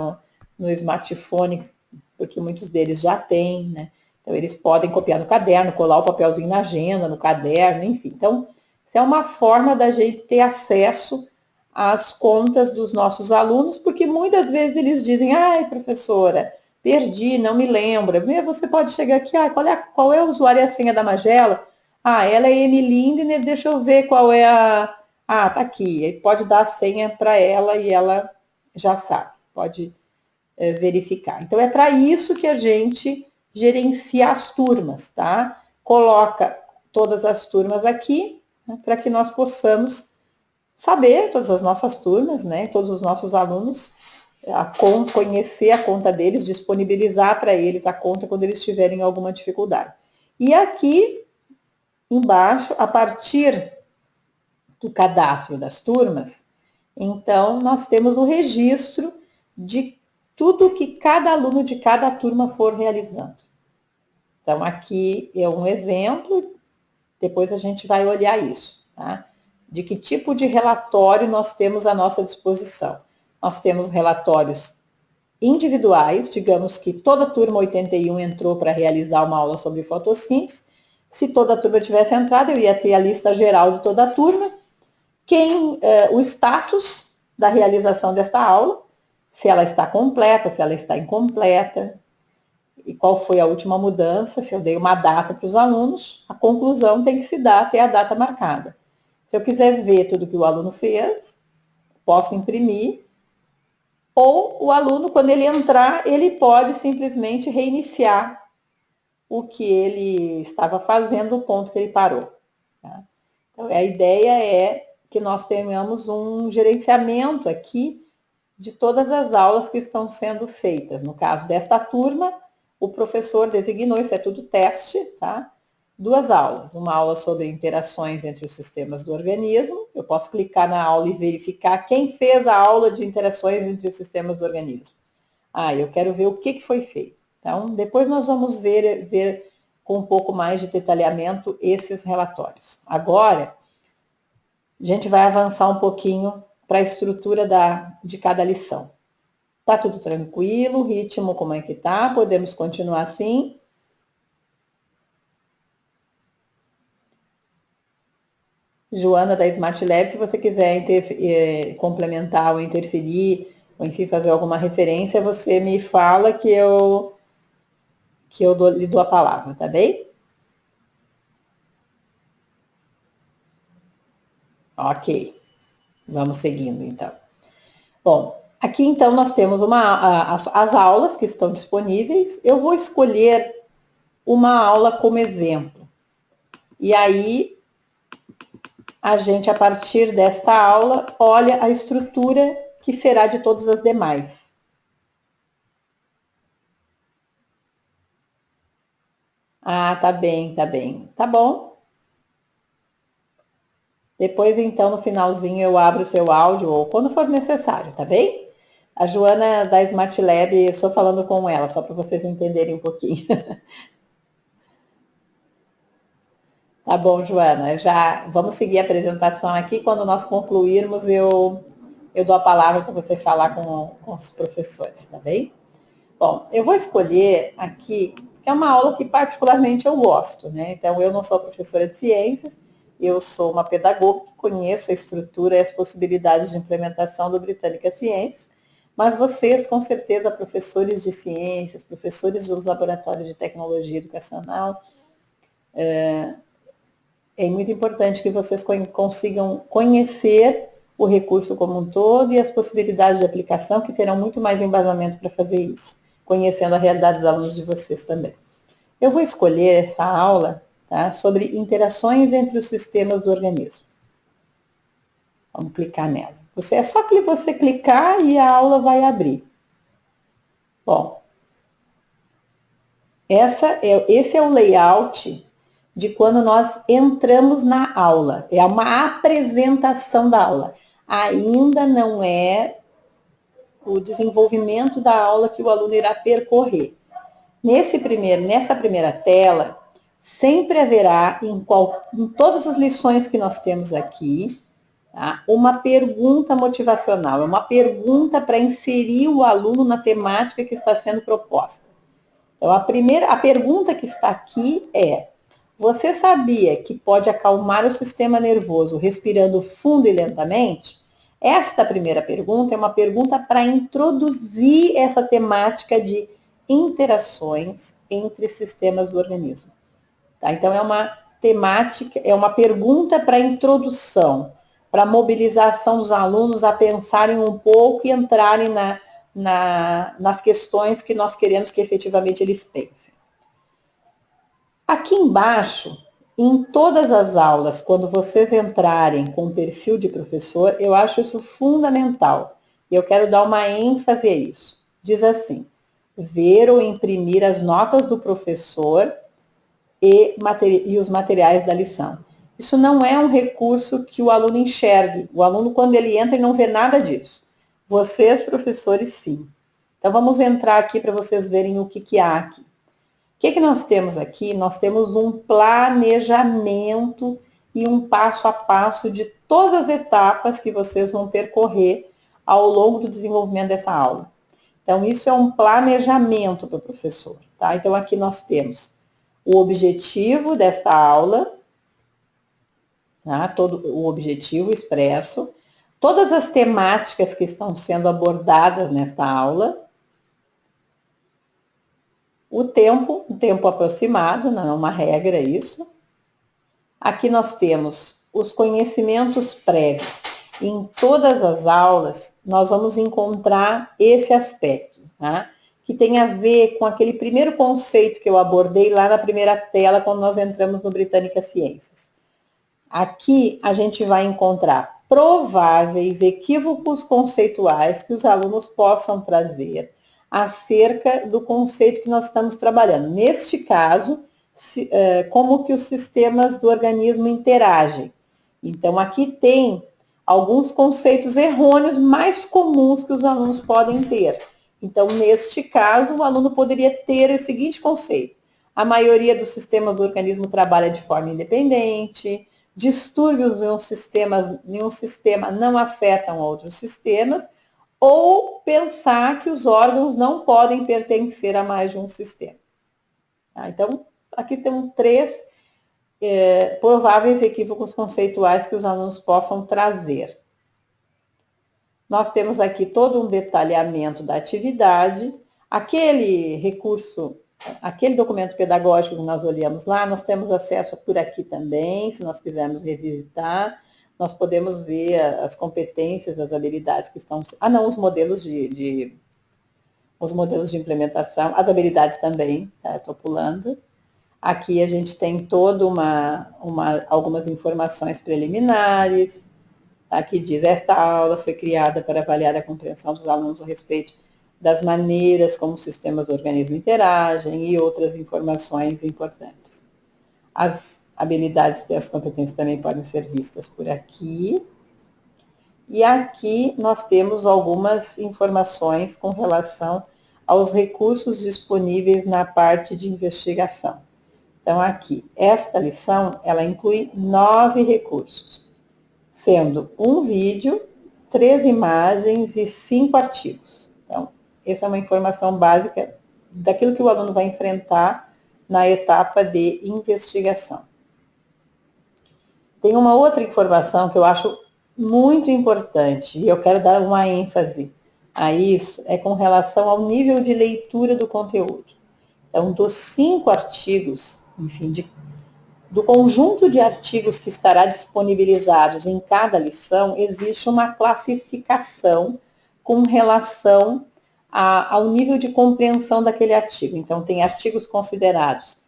no smartphone, porque muitos deles já têm, né? Então, eles podem copiar no caderno, colar o papelzinho na agenda, no caderno, enfim. Então, isso é uma forma da gente ter acesso às contas dos nossos alunos, porque muitas vezes eles dizem, ai, professora, perdi, não me lembro. Você pode chegar aqui, qual é o usuário e a senha da Magela? Ela é M. Lindner, deixa eu ver qual é a... tá aqui. Ele pode dar a senha para ela e ela já sabe, pode verificar. Então, é para isso que a gente gerencia as turmas, tá? Coloca todas as turmas aqui, né, para que nós possamos saber todas as nossas turmas, né? Todos os nossos alunos, conhecer a conta deles, disponibilizar para eles a conta quando eles tiverem alguma dificuldade. E aqui embaixo, a partir do cadastro das turmas, então nós temos o registro de tudo que cada aluno de cada turma for realizando. Então, aqui é um exemplo, depois a gente vai olhar isso, tá? De que tipo de relatório nós temos à nossa disposição. Nós temos relatórios individuais, digamos que toda a turma 81 entrou para realizar uma aula sobre fotossíntese. Se toda a turma tivesse entrado, eu ia ter a lista geral de toda a turma, o status da realização desta aula, se ela está completa, se ela está incompleta, e qual foi a última mudança, se eu dei uma data para os alunos, a conclusão tem que se dar até a data marcada. Se eu quiser ver tudo que o aluno fez, posso imprimir, ou o aluno, quando ele entrar, ele pode simplesmente reiniciar o que ele estava fazendo, o ponto que ele parou. Tá? Então, a ideia é que nós tenhamos um gerenciamento aqui de todas as aulas que estão sendo feitas. No caso desta turma, o professor designou, isso é tudo teste, tá? 2 aulas. Uma aula sobre interações entre os sistemas do organismo. Eu posso clicar na aula e verificar quem fez a aula de interações entre os sistemas do organismo. Eu quero ver o que foi feito. Então, depois nós vamos ver com um pouco mais de detalhamento esses relatórios. Agora, a gente vai avançar um pouquinho para a estrutura de cada lição. Tá tudo tranquilo? O ritmo como é que tá? Podemos continuar assim? Joana da Smart Lab, se você quiser complementar ou interferir, ou enfim, fazer alguma referência, você me fala que eu lhe dou a palavra, tá bem? Ok, vamos seguindo então. Bom, aqui então nós temos as aulas que estão disponíveis. Eu vou escolher uma aula como exemplo. E aí, a gente, a partir desta aula, olha a estrutura que será de todas as demais. Tá bem, tá bem. Tá bom. Depois, então, no finalzinho, eu abro o seu áudio, ou quando for necessário, tá bem? A Joana da Smart Lab, eu estou falando com ela, só para vocês entenderem um pouquinho. Tá bom, Joana, já vamos seguir a apresentação aqui. Quando nós concluirmos, eu dou a palavra para você falar com os professores, tá bem? Bom, eu vou escolher aqui, que é uma aula que particularmente eu gosto, né? Então, eu não sou professora de ciências, eu sou uma pedagoga que conheço a estrutura e as possibilidades de implementação do Britânica Ciências, mas vocês, com certeza, professores de ciências, professores dos laboratórios de tecnologia educacional, é muito importante que vocês consigam conhecer o recurso como um todo e as possibilidades de aplicação, que terão muito mais embasamento para fazer isso, conhecendo a realidade dos alunos de vocês também. Eu vou escolher essa aula, tá, sobre interações entre os sistemas do organismo. Vamos clicar nela. É só que você clicar e a aula vai abrir. Bom, esse é o layout de quando nós entramos na aula. É uma apresentação da aula. Ainda não é o desenvolvimento da aula que o aluno irá percorrer. Nessa primeira tela, sempre haverá, em todas as lições que nós temos aqui, tá, uma pergunta motivacional, é uma pergunta para inserir o aluno na temática que está sendo proposta. Então, a pergunta que está aqui é: você sabia que pode acalmar o sistema nervoso respirando fundo e lentamente? Esta primeira pergunta é uma pergunta para introduzir essa temática de interações entre sistemas do organismo. Tá? Então, é uma temática, é uma pergunta para introdução, para mobilização dos alunos a pensarem um pouco e entrarem nas questões que nós queremos que efetivamente eles pensem. Aqui embaixo, em todas as aulas, quando vocês entrarem com o perfil de professor, eu acho isso fundamental. E eu quero dar uma ênfase a isso. Diz assim: ver ou imprimir as notas do professor e os materiais da lição. Isso não é um recurso que o aluno enxergue. O aluno, quando ele entra, ele não vê nada disso. Vocês, professores, sim. Então, vamos entrar aqui para vocês verem o que há aqui. O que nós temos aqui? Nós temos um planejamento e um passo a passo de todas as etapas que vocês vão percorrer ao longo do desenvolvimento dessa aula. Então, isso é um planejamento para o professor, tá? Então, aqui nós temos o objetivo desta aula, tá? Todo o objetivo expresso, todas as temáticas que estão sendo abordadas nesta aula, o tempo aproximado, não é uma regra isso. Aqui nós temos os conhecimentos prévios. Em todas as aulas, nós vamos encontrar esse aspecto, tá? Que tem a ver com aquele primeiro conceito que eu abordei lá na primeira tela, quando nós entramos no Britânica Ciências. Aqui a gente vai encontrar prováveis equívocos conceituais que os alunos possam trazer acerca do conceito que nós estamos trabalhando. Neste caso, como que os sistemas do organismo interagem. Então, aqui tem alguns conceitos errôneos mais comuns que os alunos podem ter. Então, neste caso, o aluno poderia ter o seguinte conceito: a maioria dos sistemas do organismo trabalha de forma independente, distúrbios em um sistema não afetam outros sistemas, ou pensar que os órgãos não podem pertencer a mais de um sistema. Então, aqui tem 3 prováveis equívocos conceituais que os alunos possam trazer. Nós temos aqui todo um detalhamento da atividade. Aquele recurso, aquele documento pedagógico que nós olhamos lá, nós temos acesso por aqui também, se nós quisermos revisitar. Nós podemos ver as competências, as habilidades que estão... os modelos de implementação, as habilidades também, tá? Estou pulando. Aqui a gente tem toda algumas informações preliminares. Aqui diz: esta aula foi criada para avaliar a compreensão dos alunos a respeito das maneiras como os sistemas do organismo interagem e outras informações importantes. As habilidades e as competências também podem ser vistas por aqui. E aqui nós temos algumas informações com relação aos recursos disponíveis na parte de investigação. Então, aqui, esta lição, ela inclui 9 recursos, sendo um vídeo, 3 imagens e 5 artigos. Então, essa é uma informação básica daquilo que o aluno vai enfrentar na etapa de investigação. Tem uma outra informação que eu acho muito importante, e eu quero dar uma ênfase a isso, é com relação ao nível de leitura do conteúdo. Então, dos 5 artigos, enfim, do conjunto de artigos que estará disponibilizados em cada lição, existe uma classificação com relação ao nível de compreensão daquele artigo. Então, tem artigos considerados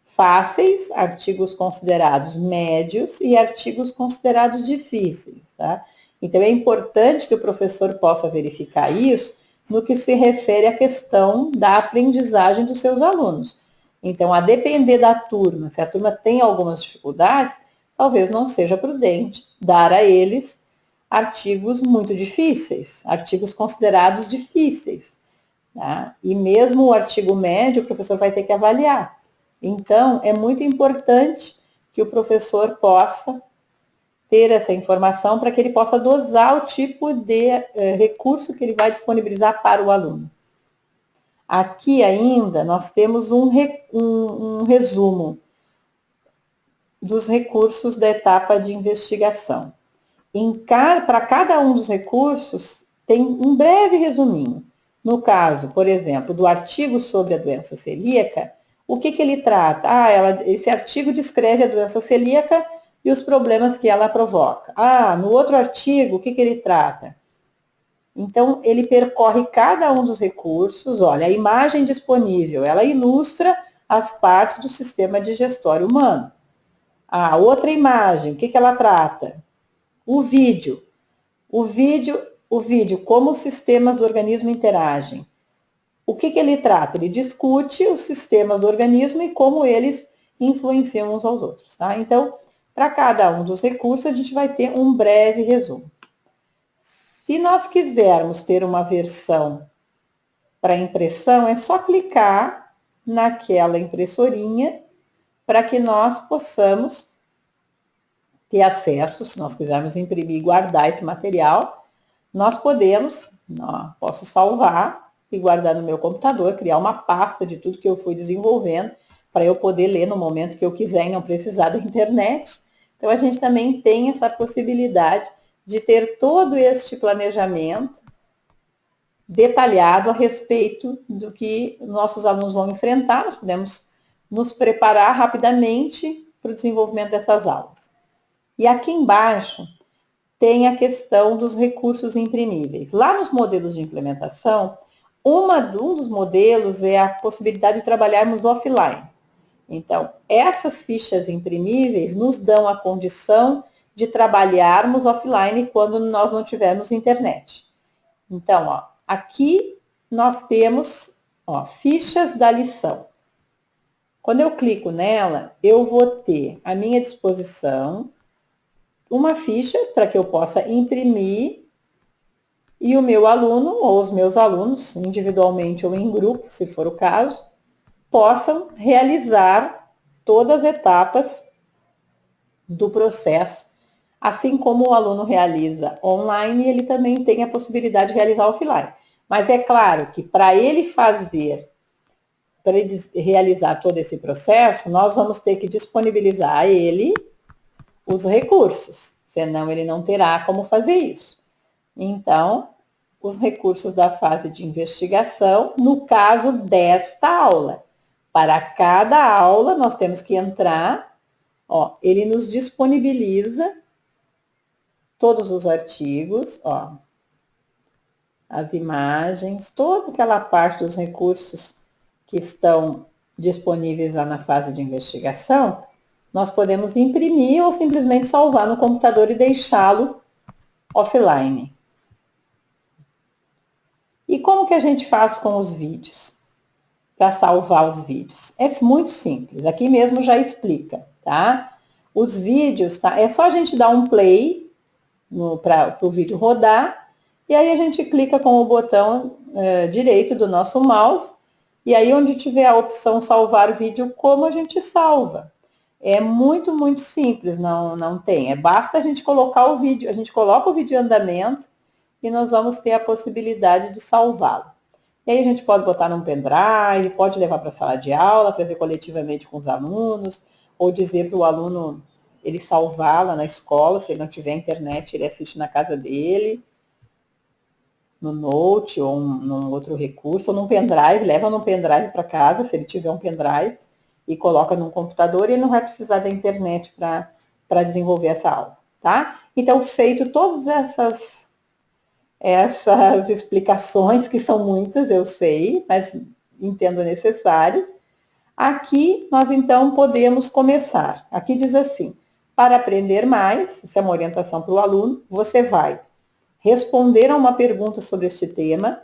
fáceis, artigos considerados médios e artigos considerados difíceis, tá? Então, é importante que o professor possa verificar isso no que se refere à questão da aprendizagem dos seus alunos. Então, a depender da turma, se a turma tem algumas dificuldades, talvez não seja prudente dar a eles artigos muito difíceis, artigos considerados difíceis, tá? E mesmo o artigo médio, o professor vai ter que avaliar. Então, é muito importante que o professor possa ter essa informação para que ele possa dosar o tipo de recurso que ele vai disponibilizar para o aluno. Aqui ainda nós temos um resumo dos recursos da etapa de investigação. Para cada um dos recursos tem um breve resuminho. No caso, por exemplo, do artigo sobre a doença celíaca, o que ele trata? Esse artigo descreve a doença celíaca e os problemas que ela provoca. No outro artigo, o que ele trata? Então, ele percorre cada um dos recursos. Olha, a imagem disponível, ela ilustra as partes do sistema digestório humano. A outra imagem, o que ela trata? O vídeo. O vídeo, como os sistemas do organismo interagem. O que ele trata? Ele discute os sistemas do organismo e como eles influenciam uns aos outros, tá? Então, para cada um dos recursos, a gente vai ter um breve resumo. Se nós quisermos ter uma versão para impressão, é só clicar naquela impressorinha para que nós possamos ter acesso, se nós quisermos imprimir e guardar esse material, nós podemos, posso salvar e guardar no meu computador, criar uma pasta de tudo que eu fui desenvolvendo, para eu poder ler no momento que eu quiser e não precisar da internet. Então, a gente também tem essa possibilidade de ter todo este planejamento detalhado a respeito do que nossos alunos vão enfrentar. Nós podemos nos preparar rapidamente para o desenvolvimento dessas aulas. E aqui embaixo tem a questão dos recursos imprimíveis. Lá nos modelos de implementação, um dos modelos é a possibilidade de trabalharmos offline. Então, essas fichas imprimíveis nos dão a condição de trabalharmos offline quando nós não tivermos internet. Então, ó, aqui nós temos, ó, fichas da lição. Quando eu clico nela, eu vou ter à minha disposição uma ficha para que eu possa imprimir e o meu aluno ou os meus alunos, individualmente ou em grupo, se for o caso, possam realizar todas as etapas do processo. Assim como o aluno realiza online, ele também tem a possibilidade de realizar offline. Mas é claro que para ele realizar todo esse processo, nós vamos ter que disponibilizar a ele os recursos, senão ele não terá como fazer isso. Então, os recursos da fase de investigação, no caso desta aula. Para cada aula, nós temos que entrar, ó, ele nos disponibiliza todos os artigos, ó, as imagens, toda aquela parte dos recursos que estão disponíveis lá na fase de investigação, nós podemos imprimir ou simplesmente salvar no computador e deixá-lo offline. E como que a gente faz com os vídeos? Para salvar os vídeos? É muito simples, aqui mesmo já explica, tá? Os vídeos, tá? É só a gente dar um play para o vídeo rodar, e aí a gente clica com o botão direito do nosso mouse, e aí onde tiver a opção salvar vídeo, como a gente salva? É muito, muito simples, não tem. Basta a gente colocar o vídeo, a gente coloca o vídeo em andamento e nós vamos ter a possibilidade de salvá-lo. E aí a gente pode botar num pendrive, pode levar para a sala de aula, para ver coletivamente com os alunos, ou dizer para o aluno ele salvá-la na escola, se ele não tiver internet, ele assiste na casa dele, no Note ou num outro recurso, ou num pendrive, leva num pendrive para casa, se ele tiver um pendrive, e coloca num computador, e ele não vai precisar da internet para desenvolver essa aula, tá? Então, feito todas essas explicações, que são muitas, eu sei, mas entendo necessárias, aqui nós então podemos começar. Aqui diz assim, para aprender mais, isso é uma orientação para o aluno, você vai responder a uma pergunta sobre este tema,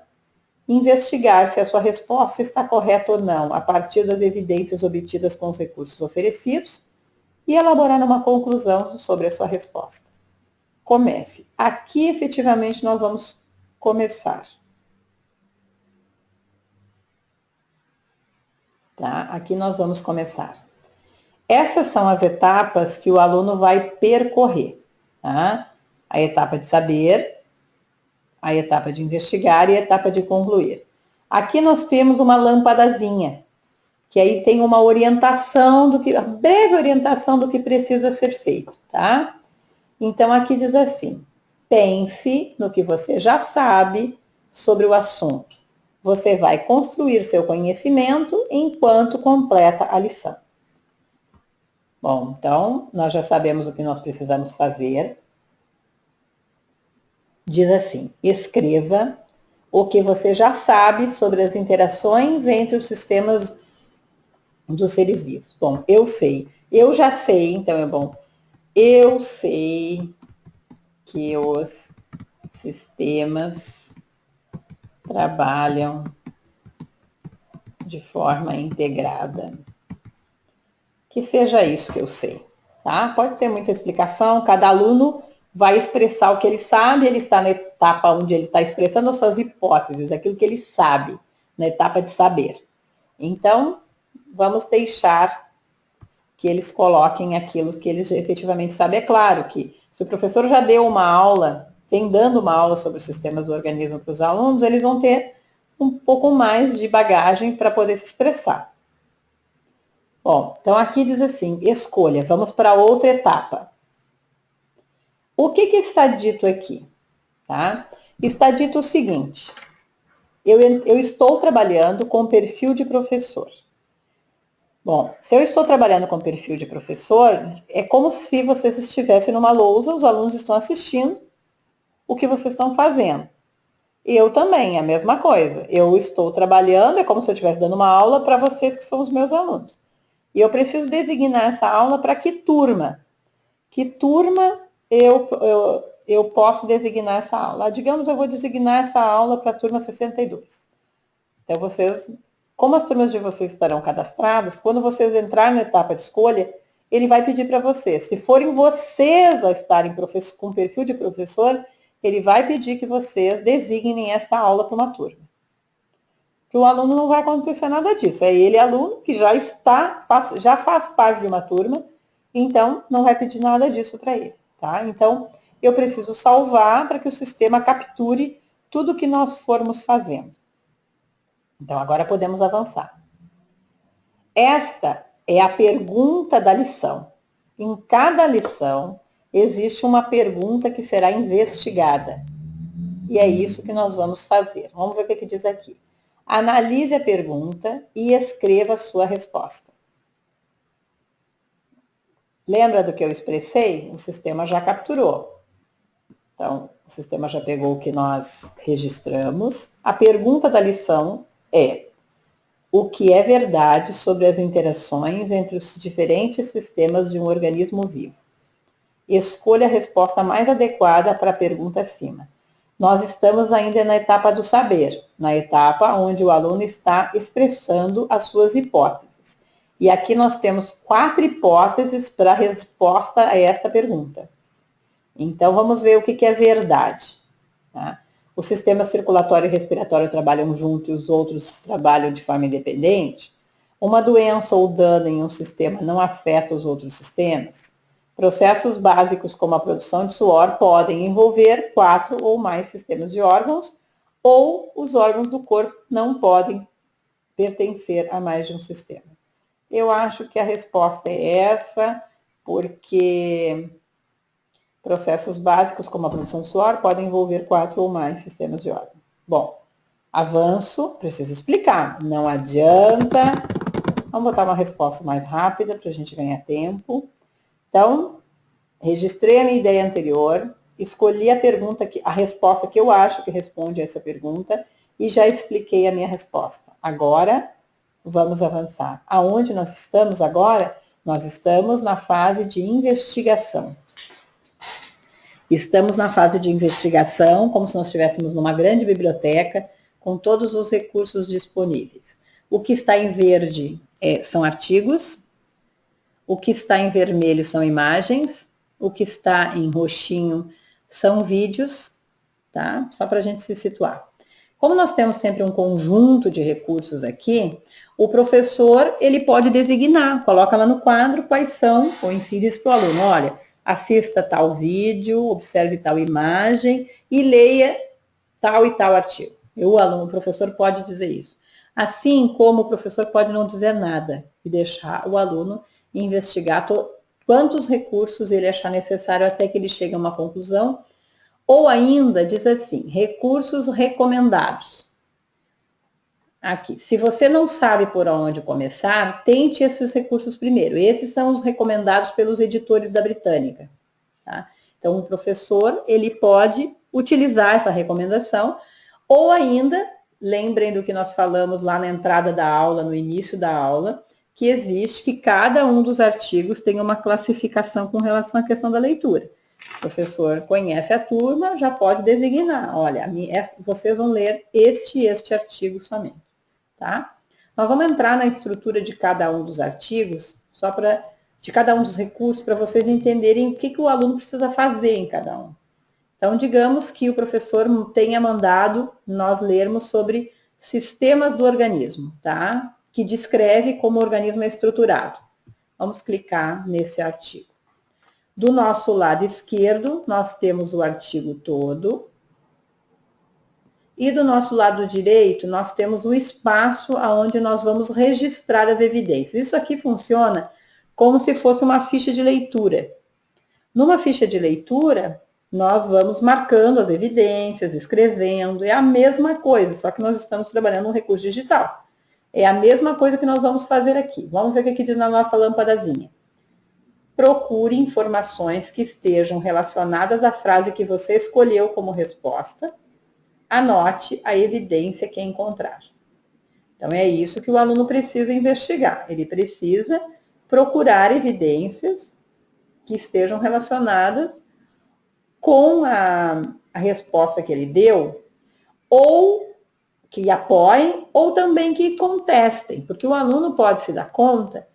investigar se a sua resposta está correta ou não, a partir das evidências obtidas com os recursos oferecidos, e elaborar uma conclusão sobre a sua resposta. Comece. Aqui, efetivamente, nós vamos começar. Tá? Aqui nós vamos começar. Essas são as etapas que o aluno vai percorrer. Tá? A etapa de saber, a etapa de investigar e a etapa de concluir. Aqui nós temos uma lâmpadazinha, que aí tem uma orientação a breve orientação do que precisa ser feito, tá? Então, aqui diz assim, pense no que você já sabe sobre o assunto. Você vai construir seu conhecimento enquanto completa a lição. Bom, então, nós já sabemos o que nós precisamos fazer. Diz assim, escreva o que você já sabe sobre as interações entre os sistemas dos seres vivos. Bom, eu sei, eu já sei, então é bom. Eu sei que os sistemas trabalham de forma integrada. Que seja isso que eu sei, tá? Pode ter muita explicação, cada aluno vai expressar o que ele sabe, ele está na etapa onde ele está expressando as suas hipóteses, aquilo que ele sabe. na etapa de saber. Então, vamos deixar que eles coloquem aquilo que eles efetivamente sabem. É claro que se o professor já deu uma aula, vem dando uma aula sobre os sistemas do organismo para os alunos, eles vão ter um pouco mais de bagagem para poder se expressar. Bom, então aqui diz assim, escolha, vamos para outra etapa. O que está dito aqui? Tá? Está dito o seguinte, eu estou trabalhando com perfil de professor. Bom, se eu estou trabalhando com perfil de professor, é como se vocês estivessem numa lousa, os alunos estão assistindo o que vocês estão fazendo. Eu também, a mesma coisa. Eu estou trabalhando, é como se eu estivesse dando uma aula para vocês que são os meus alunos. E eu preciso designar essa aula para que turma? Que turma eu posso designar essa aula? Digamos, eu vou designar essa aula para a turma 62. Então, vocês, como as turmas de vocês estarão cadastradas, quando vocês entrarem na etapa de escolha, ele vai pedir para vocês. Se forem vocês a estarem com perfil de professor, ele vai pedir que vocês designem essa aula para uma turma. Para o aluno não vai acontecer nada disso. É ele, aluno, que já faz parte de uma turma, então não vai pedir nada disso para ele. Tá? Então, eu preciso salvar para que o sistema capture tudo que nós formos fazendo. Então, agora podemos avançar. Esta é a pergunta da lição. Em cada lição, existe uma pergunta que será investigada. E é isso que nós vamos fazer. Vamos ver o que diz aqui. Analise a pergunta e escreva a sua resposta. Lembra do que eu expressei? O sistema já capturou. Então, o sistema já pegou o que nós registramos. A pergunta da lição é: o que é verdade sobre as interações entre os diferentes sistemas de um organismo vivo? Escolha a resposta mais adequada para a pergunta acima. Nós estamos ainda na etapa do saber, na etapa onde o aluno está expressando as suas hipóteses. E aqui nós temos 4 hipóteses para a resposta a essa pergunta. Então, vamos ver o que é verdade. Tá? O sistema circulatório e respiratório trabalham juntos e os outros trabalham de forma independente. Uma doença ou dano em um sistema não afeta os outros sistemas. Processos básicos como a produção de suor podem envolver 4 ou mais sistemas de órgãos, ou os órgãos do corpo não podem pertencer a mais de um sistema. Eu acho que a resposta é essa, porque processos básicos como a produção de suor podem envolver 4 ou mais sistemas de órgãos. Bom, avanço, preciso explicar, não adianta. Vamos botar uma resposta mais rápida para a gente ganhar tempo. Então, registrei a minha ideia anterior, escolhi a resposta que eu acho que responde a essa pergunta e já expliquei a minha resposta. Agora, vamos avançar. Aonde nós estamos agora? Nós estamos na fase de investigação. Estamos na fase de investigação, como se nós estivéssemos numa grande biblioteca, com todos os recursos disponíveis. O que está em verde são artigos, o que está em vermelho são imagens, o que está em roxinho são vídeos, tá? Só para a gente se situar. Como nós temos sempre um conjunto de recursos aqui, o professor, ele pode designar, coloca lá no quadro quais são, ou enfim, diz para o aluno, olha, assista tal vídeo, observe tal imagem e leia tal e tal artigo. O professor pode dizer isso. Assim como o professor pode não dizer nada e deixar o aluno investigar quantos recursos ele achar necessário até que ele chegue a uma conclusão, ou ainda diz assim, recursos recomendados. Aqui, se você não sabe por onde começar, tente esses recursos primeiro. Esses são os recomendados pelos editores da Britânica. Tá? Então, o professor, ele pode utilizar essa recomendação, ou ainda, lembrem do que nós falamos lá na entrada da aula, no início da aula, que cada um dos artigos tem uma classificação com relação à questão da leitura. O professor conhece a turma, já pode designar, olha, vocês vão ler este e este artigo somente, tá? Nós vamos entrar na estrutura de cada um dos artigos, de cada um dos recursos, para vocês entenderem o que o aluno precisa fazer em cada um. Então, digamos que o professor tenha mandado nós lermos sobre sistemas do organismo, tá? Que descreve como o organismo é estruturado. Vamos clicar nesse artigo. Do nosso lado esquerdo, nós temos o artigo todo. E do nosso lado direito, nós temos o espaço onde nós vamos registrar as evidências. Isso aqui funciona como se fosse uma ficha de leitura. Numa ficha de leitura, nós vamos marcando as evidências, escrevendo, é a mesma coisa, só que nós estamos trabalhando um recurso digital. É a mesma coisa que nós vamos fazer aqui. Vamos ver o que diz na nossa lâmpadazinha. Procure informações que estejam relacionadas à frase que você escolheu como resposta. Anote a evidência que encontrar. Então, é isso que o aluno precisa investigar. Ele precisa procurar evidências que estejam relacionadas com a resposta que ele deu, ou que apoiem, ou também que contestem, porque o aluno pode se dar conta,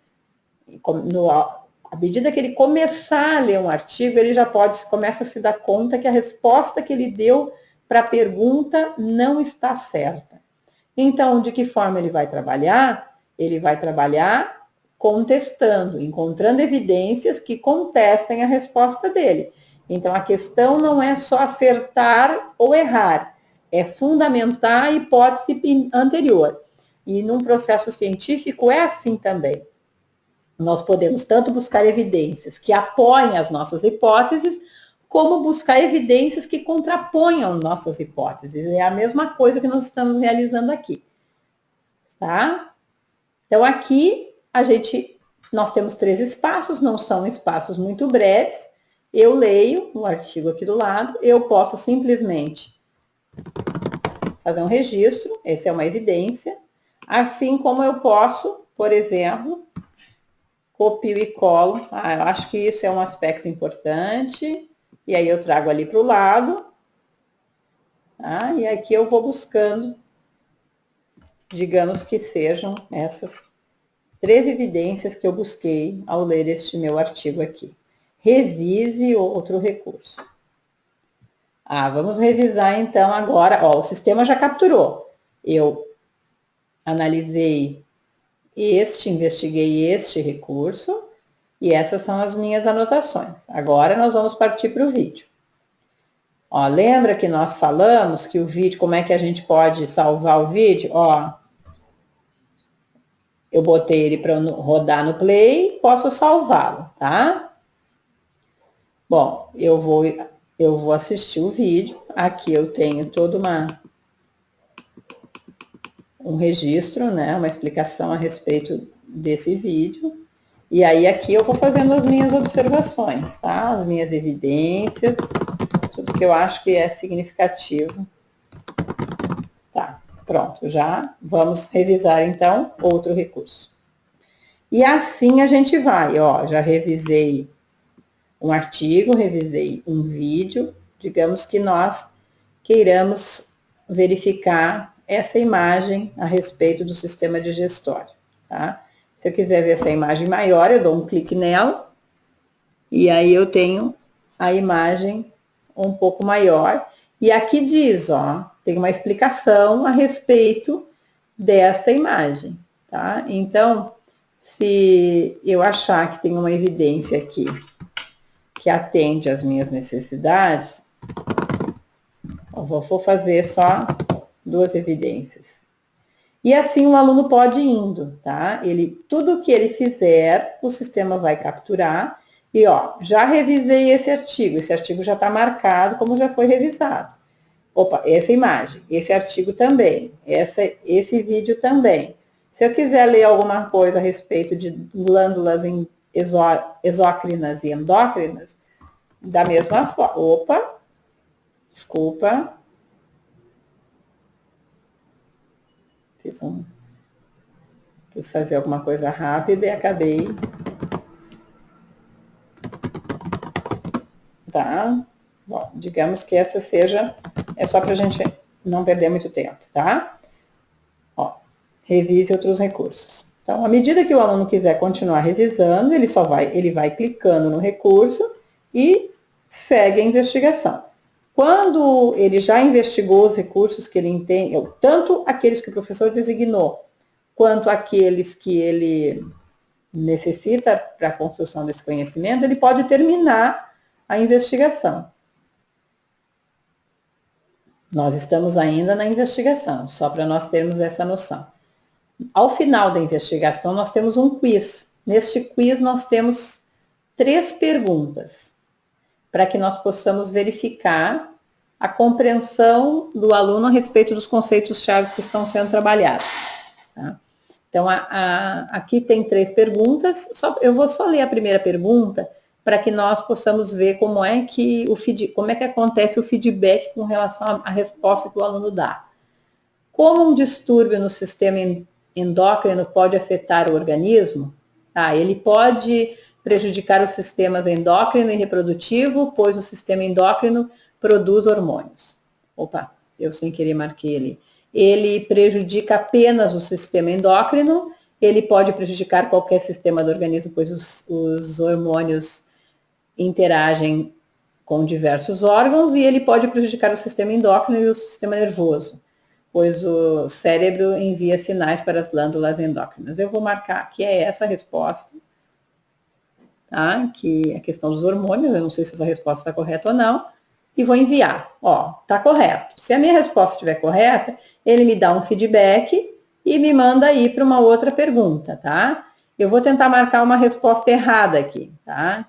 à medida que ele começar a ler um artigo, ele já começa a se dar conta que a resposta que ele deu para a pergunta não está certa. Então, de que forma ele vai trabalhar? Ele vai trabalhar contestando, encontrando evidências que contestem a resposta dele. Então, a questão não é só acertar ou errar, é fundamentar a hipótese anterior. E num processo científico é assim também. Nós podemos tanto buscar evidências que apoiem as nossas hipóteses, como buscar evidências que contraponham nossas hipóteses. É a mesma coisa que nós estamos realizando aqui. Tá? Então, aqui, nós temos 3 espaços, não são espaços muito breves. Eu leio o artigo aqui do lado, eu posso simplesmente fazer um registro, essa é uma evidência, assim como eu posso, por exemplo, copio e colo. Eu acho que isso é um aspecto importante. E aí eu trago ali para o lado. Tá? E aqui eu vou buscando, digamos que sejam essas 3 evidências que eu busquei ao ler este meu artigo aqui. Revise outro recurso. Vamos revisar então agora. O sistema já capturou. Eu analisei investiguei este recurso, e essas são as minhas anotações. Agora nós vamos partir para o vídeo. Lembra que nós falamos que o vídeo, como é que a gente pode salvar o vídeo? Eu botei ele para rodar no play, posso salvá-lo, tá? Bom, eu vou assistir o vídeo. Aqui eu tenho todo um registro, né? Uma explicação a respeito desse vídeo. E aí aqui eu vou fazendo as minhas observações, tá? As minhas evidências, tudo que eu acho que é significativo. Tá, pronto, já vamos revisar então outro recurso. E assim a gente vai, já revisei um artigo, revisei um vídeo, digamos que nós queiramos verificar essa imagem a respeito do sistema digestório, tá? Se eu quiser ver essa imagem maior, eu dou um clique nela, e aí eu tenho a imagem um pouco maior. E aqui diz, tem uma explicação a respeito desta imagem, tá? Então, se eu achar que tem uma evidência aqui que atende às minhas necessidades, eu vou fazer só 2 evidências. E assim o aluno pode ir indo, tá? Tudo que ele fizer, o sistema vai capturar. E, já revisei esse artigo já está marcado como já foi revisado. Opa, essa imagem, esse artigo também, esse vídeo também. Se eu quiser ler alguma coisa a respeito de glândulas exócrinas e endócrinas, da mesma forma. Opa, desculpa. Quis fazer alguma coisa rápida e acabei. Tá? Bom, digamos que essa é só para a gente não perder muito tempo, tá? Revise outros recursos. Então, à medida que o aluno quiser continuar revisando, ele vai clicando no recurso e segue a investigação. Quando ele já investigou os recursos que ele entende, tanto aqueles que o professor designou, quanto aqueles que ele necessita para a construção desse conhecimento, ele pode terminar a investigação. Nós estamos ainda na investigação, só para nós termos essa noção. Ao final da investigação, nós temos um quiz. Neste quiz, nós temos 3 perguntas, para que nós possamos verificar a compreensão do aluno a respeito dos conceitos-chave que estão sendo trabalhados. Tá? Então, aqui tem 3 perguntas. Eu vou só ler a primeira pergunta para que nós possamos ver como é que acontece o feedback com relação à resposta que o aluno dá. Como um distúrbio no sistema endócrino pode afetar o organismo? Ele pode prejudicar os sistemas endócrino e reprodutivo, pois o sistema endócrino produz hormônios. Opa, eu sem querer marquei ali. Ele prejudica apenas o sistema endócrino, ele pode prejudicar qualquer sistema do organismo, pois os hormônios interagem com diversos órgãos, e ele pode prejudicar o sistema endócrino e o sistema nervoso, pois o cérebro envia sinais para as glândulas endócrinas. Eu vou marcar que é essa a resposta, tá? Que é a questão dos hormônios, eu não sei se essa resposta está correta ou não, e vou enviar. Tá correto. Se a minha resposta estiver correta, ele me dá um feedback e me manda ir para uma outra pergunta, tá? Eu vou tentar marcar uma resposta errada aqui, tá?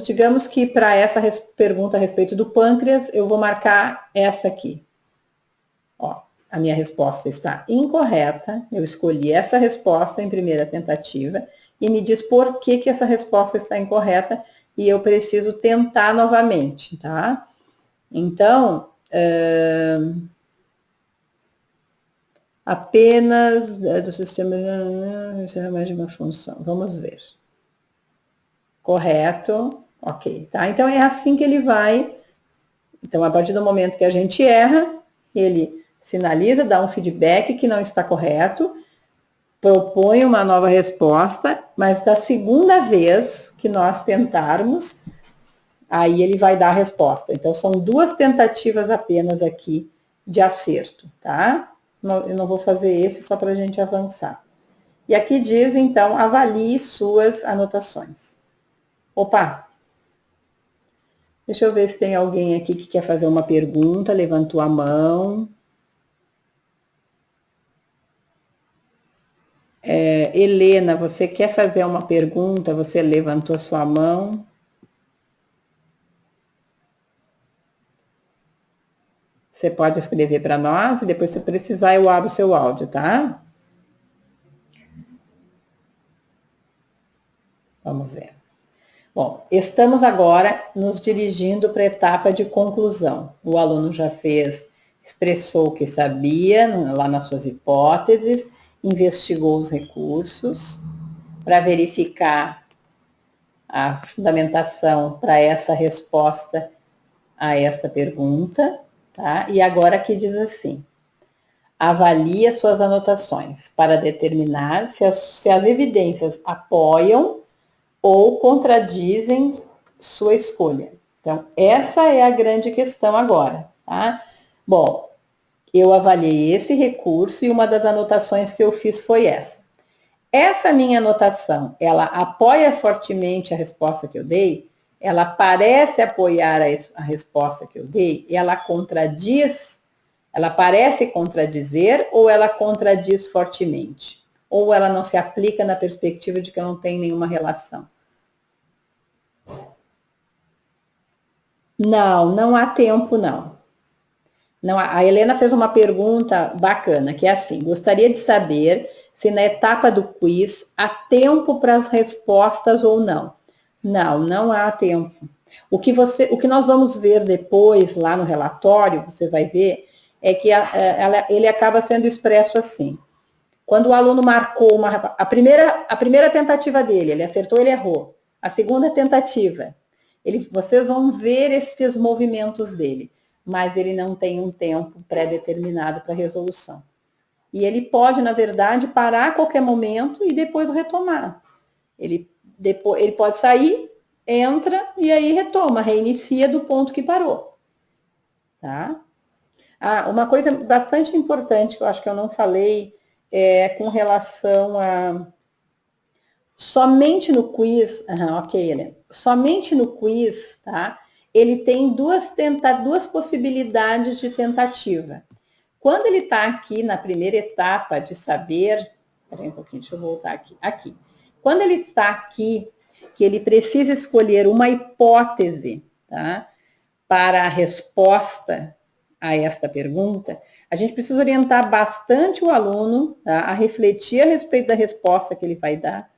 Digamos que para essa pergunta a respeito do pâncreas, eu vou marcar essa aqui. A minha resposta está incorreta, eu escolhi essa resposta em primeira tentativa, e me diz por que essa resposta está incorreta, e eu preciso tentar novamente, tá? Então, apenas do sistema mais de uma função. Vamos ver. Correto, ok, tá? Então é assim que ele vai. Então, a partir do momento que a gente erra, ele sinaliza, dá um feedback que não está correto, propõe uma nova resposta, mas da segunda vez que nós tentarmos, aí ele vai dar a resposta. Então, são 2 tentativas apenas aqui de acerto, tá? Eu não vou fazer esse só para a gente avançar. E aqui diz, então, avalie suas anotações. Opa! Deixa eu ver se tem alguém aqui que quer fazer uma pergunta, levantou a mão. Helena, você quer fazer uma pergunta? Você levantou a sua mão. Você pode escrever para nós e depois, se precisar, eu abro o seu áudio, tá? Vamos ver. Bom, estamos agora nos dirigindo para a etapa de conclusão. O aluno já expressou o que sabia lá nas suas hipóteses, investigou os recursos para verificar a fundamentação para essa resposta a esta pergunta, tá? E agora aqui diz assim: avalie as suas anotações para determinar se as evidências apoiam ou contradizem sua escolha. Então, essa é a grande questão agora, tá? Bom, eu avaliei esse recurso e uma das anotações que eu fiz foi essa. Essa minha anotação, ela apoia fortemente a resposta que eu dei? Ela parece apoiar a resposta que eu dei? Ela contradiz? Ela parece contradizer ou ela contradiz fortemente? Ou ela não se aplica na perspectiva de que eu não tenho nenhuma relação? Não há tempo, não. A Helena fez uma pergunta bacana, que é assim: gostaria de saber se na etapa do quiz há tempo para as respostas ou não. Não há tempo. O que nós vamos ver depois, lá no relatório, você vai ver, é que ele acaba sendo expresso assim. Quando o aluno marcou a primeira tentativa dele, ele acertou, ele errou. A segunda tentativa, vocês vão ver esses movimentos dele, mas ele não tem um tempo pré-determinado para resolução. E ele pode, na verdade, parar a qualquer momento e depois retomar. Ele pode sair, entra e aí retoma, reinicia do ponto que parou, tá? Ah, uma coisa bastante importante que eu acho que eu não falei é com relação a somente no quiz, ok, Helena, somente no quiz, tá? Ele tem duas possibilidades de tentativa. Quando ele está aqui na primeira etapa de saber, peraí um pouquinho, deixa eu voltar aqui. Quando ele está aqui, que ele precisa escolher uma hipótese, tá? Para a resposta a esta pergunta, a gente precisa orientar bastante o aluno, tá? A refletir a respeito da resposta que ele vai dar,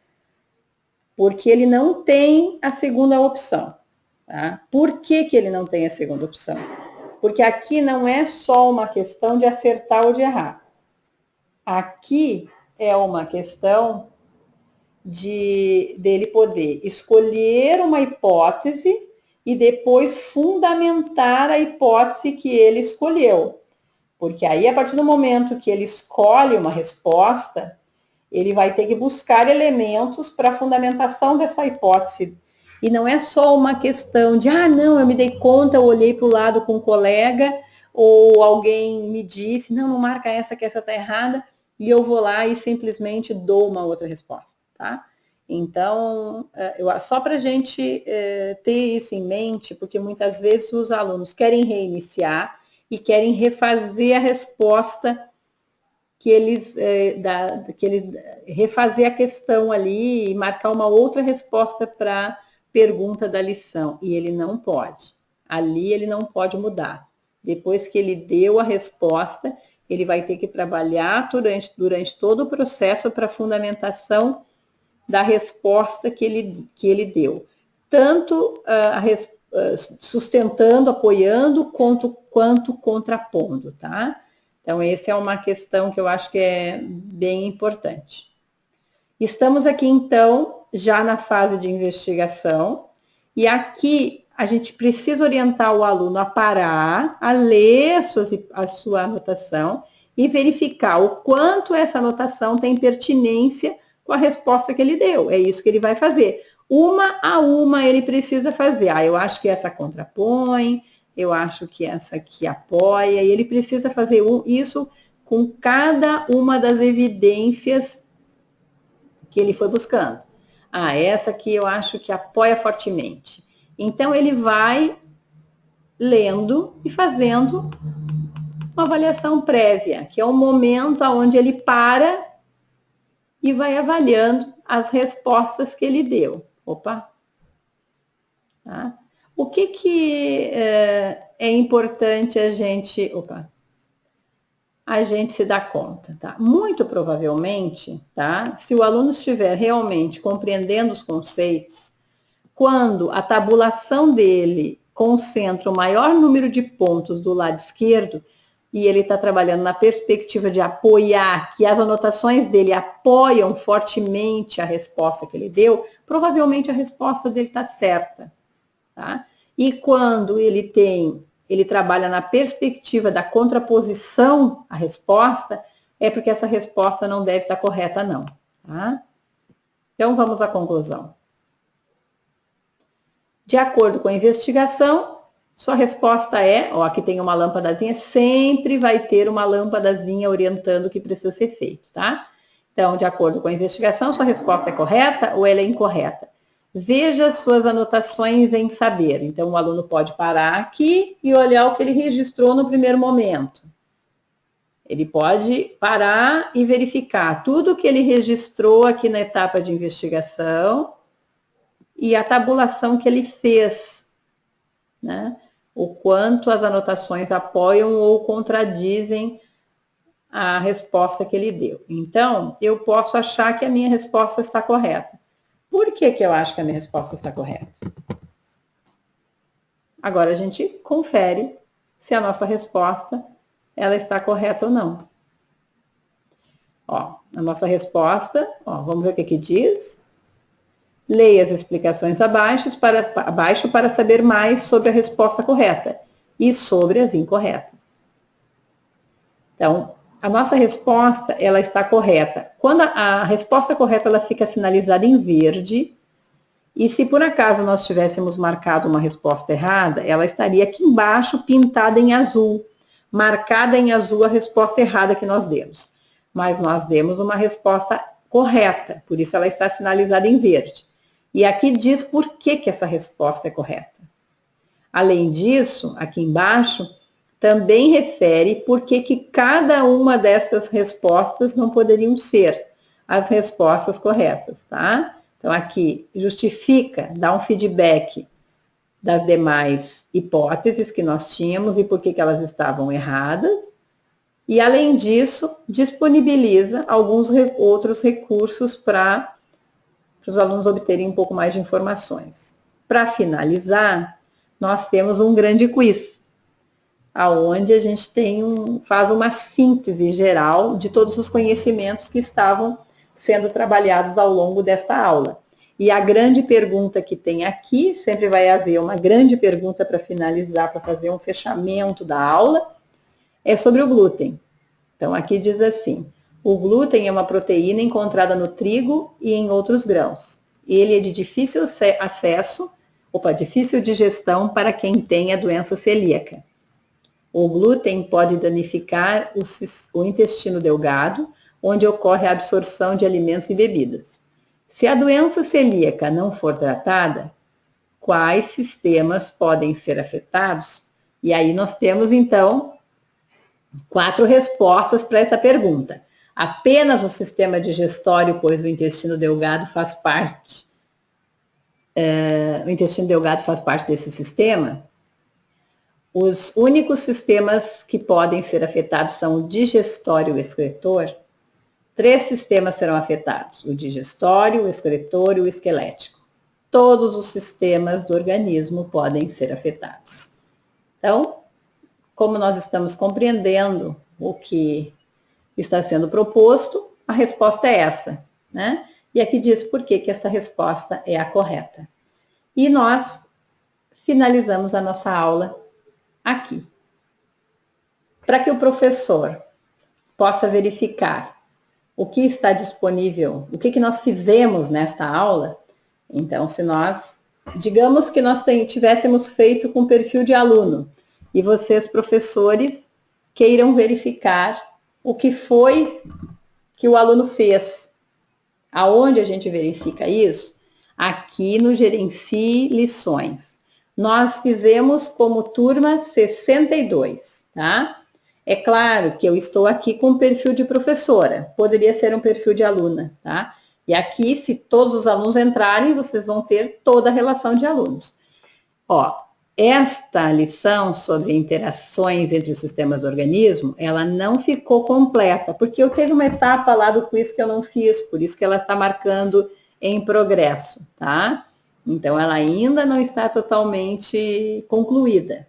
porque ele não tem a segunda opção. Tá? Por que ele não tem a segunda opção? Porque aqui não é só uma questão de acertar ou de errar. Aqui é uma questão dele poder escolher uma hipótese e depois fundamentar a hipótese que ele escolheu. Porque aí, a partir do momento que ele escolhe uma resposta, ele vai ter que buscar elementos para a fundamentação dessa hipótese. E não é só uma questão de, não, eu me dei conta, eu olhei para o lado com um colega, ou alguém me disse, não marca essa, que essa está errada, e eu vou lá e simplesmente dou uma outra resposta, tá? Então, só para a gente ter isso em mente, porque muitas vezes os alunos querem reiniciar e querem refazer a resposta que eles refazer a questão ali e marcar uma outra resposta para a pergunta da lição. E ele não pode. Ali ele não pode mudar. Depois que ele deu a resposta, ele vai ter que trabalhar durante todo o processo para a fundamentação da resposta que ele deu. Tanto sustentando, apoiando, quanto contrapondo, tá? Então, essa é uma questão que eu acho que é bem importante. Estamos aqui, então, já na fase de investigação, e aqui a gente precisa orientar o aluno a parar, a ler a sua anotação e verificar o quanto essa anotação tem pertinência com a resposta que ele deu. É isso que ele vai fazer. Uma a uma ele precisa fazer. Eu acho que essa contrapõe, eu acho que essa aqui apoia, e ele precisa fazer isso com cada uma das evidências que ele foi buscando. Essa aqui eu acho que apoia fortemente. Então, ele vai lendo e fazendo uma avaliação prévia, que é o momento onde ele para e vai avaliando as respostas que ele deu. Opa! Tá? O que é importante a gente se dar conta, tá? Muito provavelmente, tá? Se o aluno estiver realmente compreendendo os conceitos, quando a tabulação dele concentra o maior número de pontos do lado esquerdo, e ele está trabalhando na perspectiva de apoiar, que as anotações dele apoiam fortemente a resposta que ele deu, provavelmente a resposta dele está certa. Tá? E quando ele trabalha na perspectiva da contraposição à resposta, é porque essa resposta não deve estar correta, não. Tá? Então, vamos à conclusão. De acordo com a investigação, sua resposta é, aqui tem uma lâmpadazinha, sempre vai ter uma lâmpadazinha orientando o que precisa ser feito, tá? Então, de acordo com a investigação, sua resposta é correta ou ela é incorreta? Veja suas anotações em saber. Então, o aluno pode parar aqui e olhar o que ele registrou no primeiro momento. Ele pode parar e verificar tudo que ele registrou aqui na etapa de investigação e a tabulação que ele fez, né? O quanto as anotações apoiam ou contradizem a resposta que ele deu. Então, eu posso achar que a minha resposta está correta. Por que eu acho que a minha resposta está correta? Agora a gente confere se a nossa resposta ela está correta ou não. A nossa resposta, vamos ver o que diz. Leia as explicações abaixo para saber mais sobre a resposta correta e sobre as incorretas. Então, a nossa resposta, ela está correta. Quando a resposta correta ela fica sinalizada em verde, E se por acaso nós tivéssemos marcado uma resposta errada, ela estaria aqui embaixo, pintada em azul, marcada em azul a resposta errada que nós demos. Mas nós demos uma resposta correta, por isso ela está sinalizada em verde. E aqui diz por que essa resposta é correta. Além disso, aqui embaixo, também refere por que cada uma dessas respostas não poderiam ser as respostas corretas, tá? Então, aqui justifica, dá um feedback das demais hipóteses que nós tínhamos e por que elas estavam erradas. E, além disso, disponibiliza alguns outros recursos para os alunos obterem um pouco mais de informações. Para finalizar, nós temos um grande quiz, aonde a gente faz uma síntese geral de todos os conhecimentos que estavam sendo trabalhados ao longo desta aula. E a grande pergunta que tem aqui, sempre vai haver uma grande pergunta para finalizar, para fazer um fechamento da aula, é sobre o glúten. Então, aqui diz assim: o glúten é uma proteína encontrada no trigo e em outros grãos. Ele é de difícil difícil digestão para quem tem a doença celíaca. O glúten pode danificar o intestino delgado, onde ocorre a absorção de alimentos e bebidas. Se a doença celíaca não for tratada, quais sistemas podem ser afetados? E aí nós temos, então, 4 respostas para essa pergunta. Apenas o sistema digestório, pois o intestino delgado faz parte. O intestino delgado faz parte desse sistema. Os únicos sistemas que podem ser afetados são o digestório e o excretor. 3 sistemas serão afetados: o digestório, o excretor e o esquelético. Todos os sistemas do organismo podem ser afetados. Então, como nós estamos compreendendo o que está sendo proposto, a resposta é essa, né? E aqui diz por que essa resposta é a correta. E nós finalizamos a nossa aula aqui. Para que o professor possa verificar o que está disponível, o que nós fizemos nesta aula, então, se nós, digamos que nós tivéssemos feito com perfil de aluno, e vocês, professores, queiram verificar o que foi que o aluno fez. Aonde a gente verifica isso? Aqui no Gerencie Lições. Nós fizemos como turma 62, tá? É claro que eu estou aqui com o perfil de professora, poderia ser um perfil de aluna, tá? E aqui, se todos os alunos entrarem, vocês vão ter toda a relação de alunos. Ó, esta lição sobre interações entre os sistemas do organismo, ela não ficou completa, porque eu teve uma etapa lá do quiz que eu não fiz, por isso que ela está marcando em progresso, tá? Então, ela ainda não está totalmente concluída.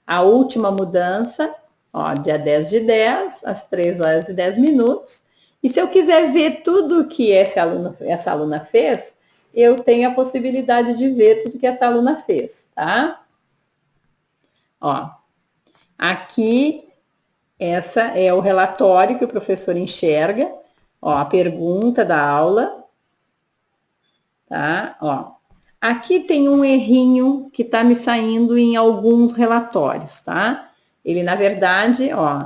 A última mudança, ó, dia 10/10, às 3h10. E se eu quiser ver tudo que essa aluna fez, eu tenho a possibilidade de ver tudo que essa aluna fez, tá? Ó, aqui, essa é o relatório que o professor enxerga, ó, a pergunta da aula, tá? Ó, aqui tem um errinho que tá me saindo em alguns relatórios, tá? Ele, na verdade, ó,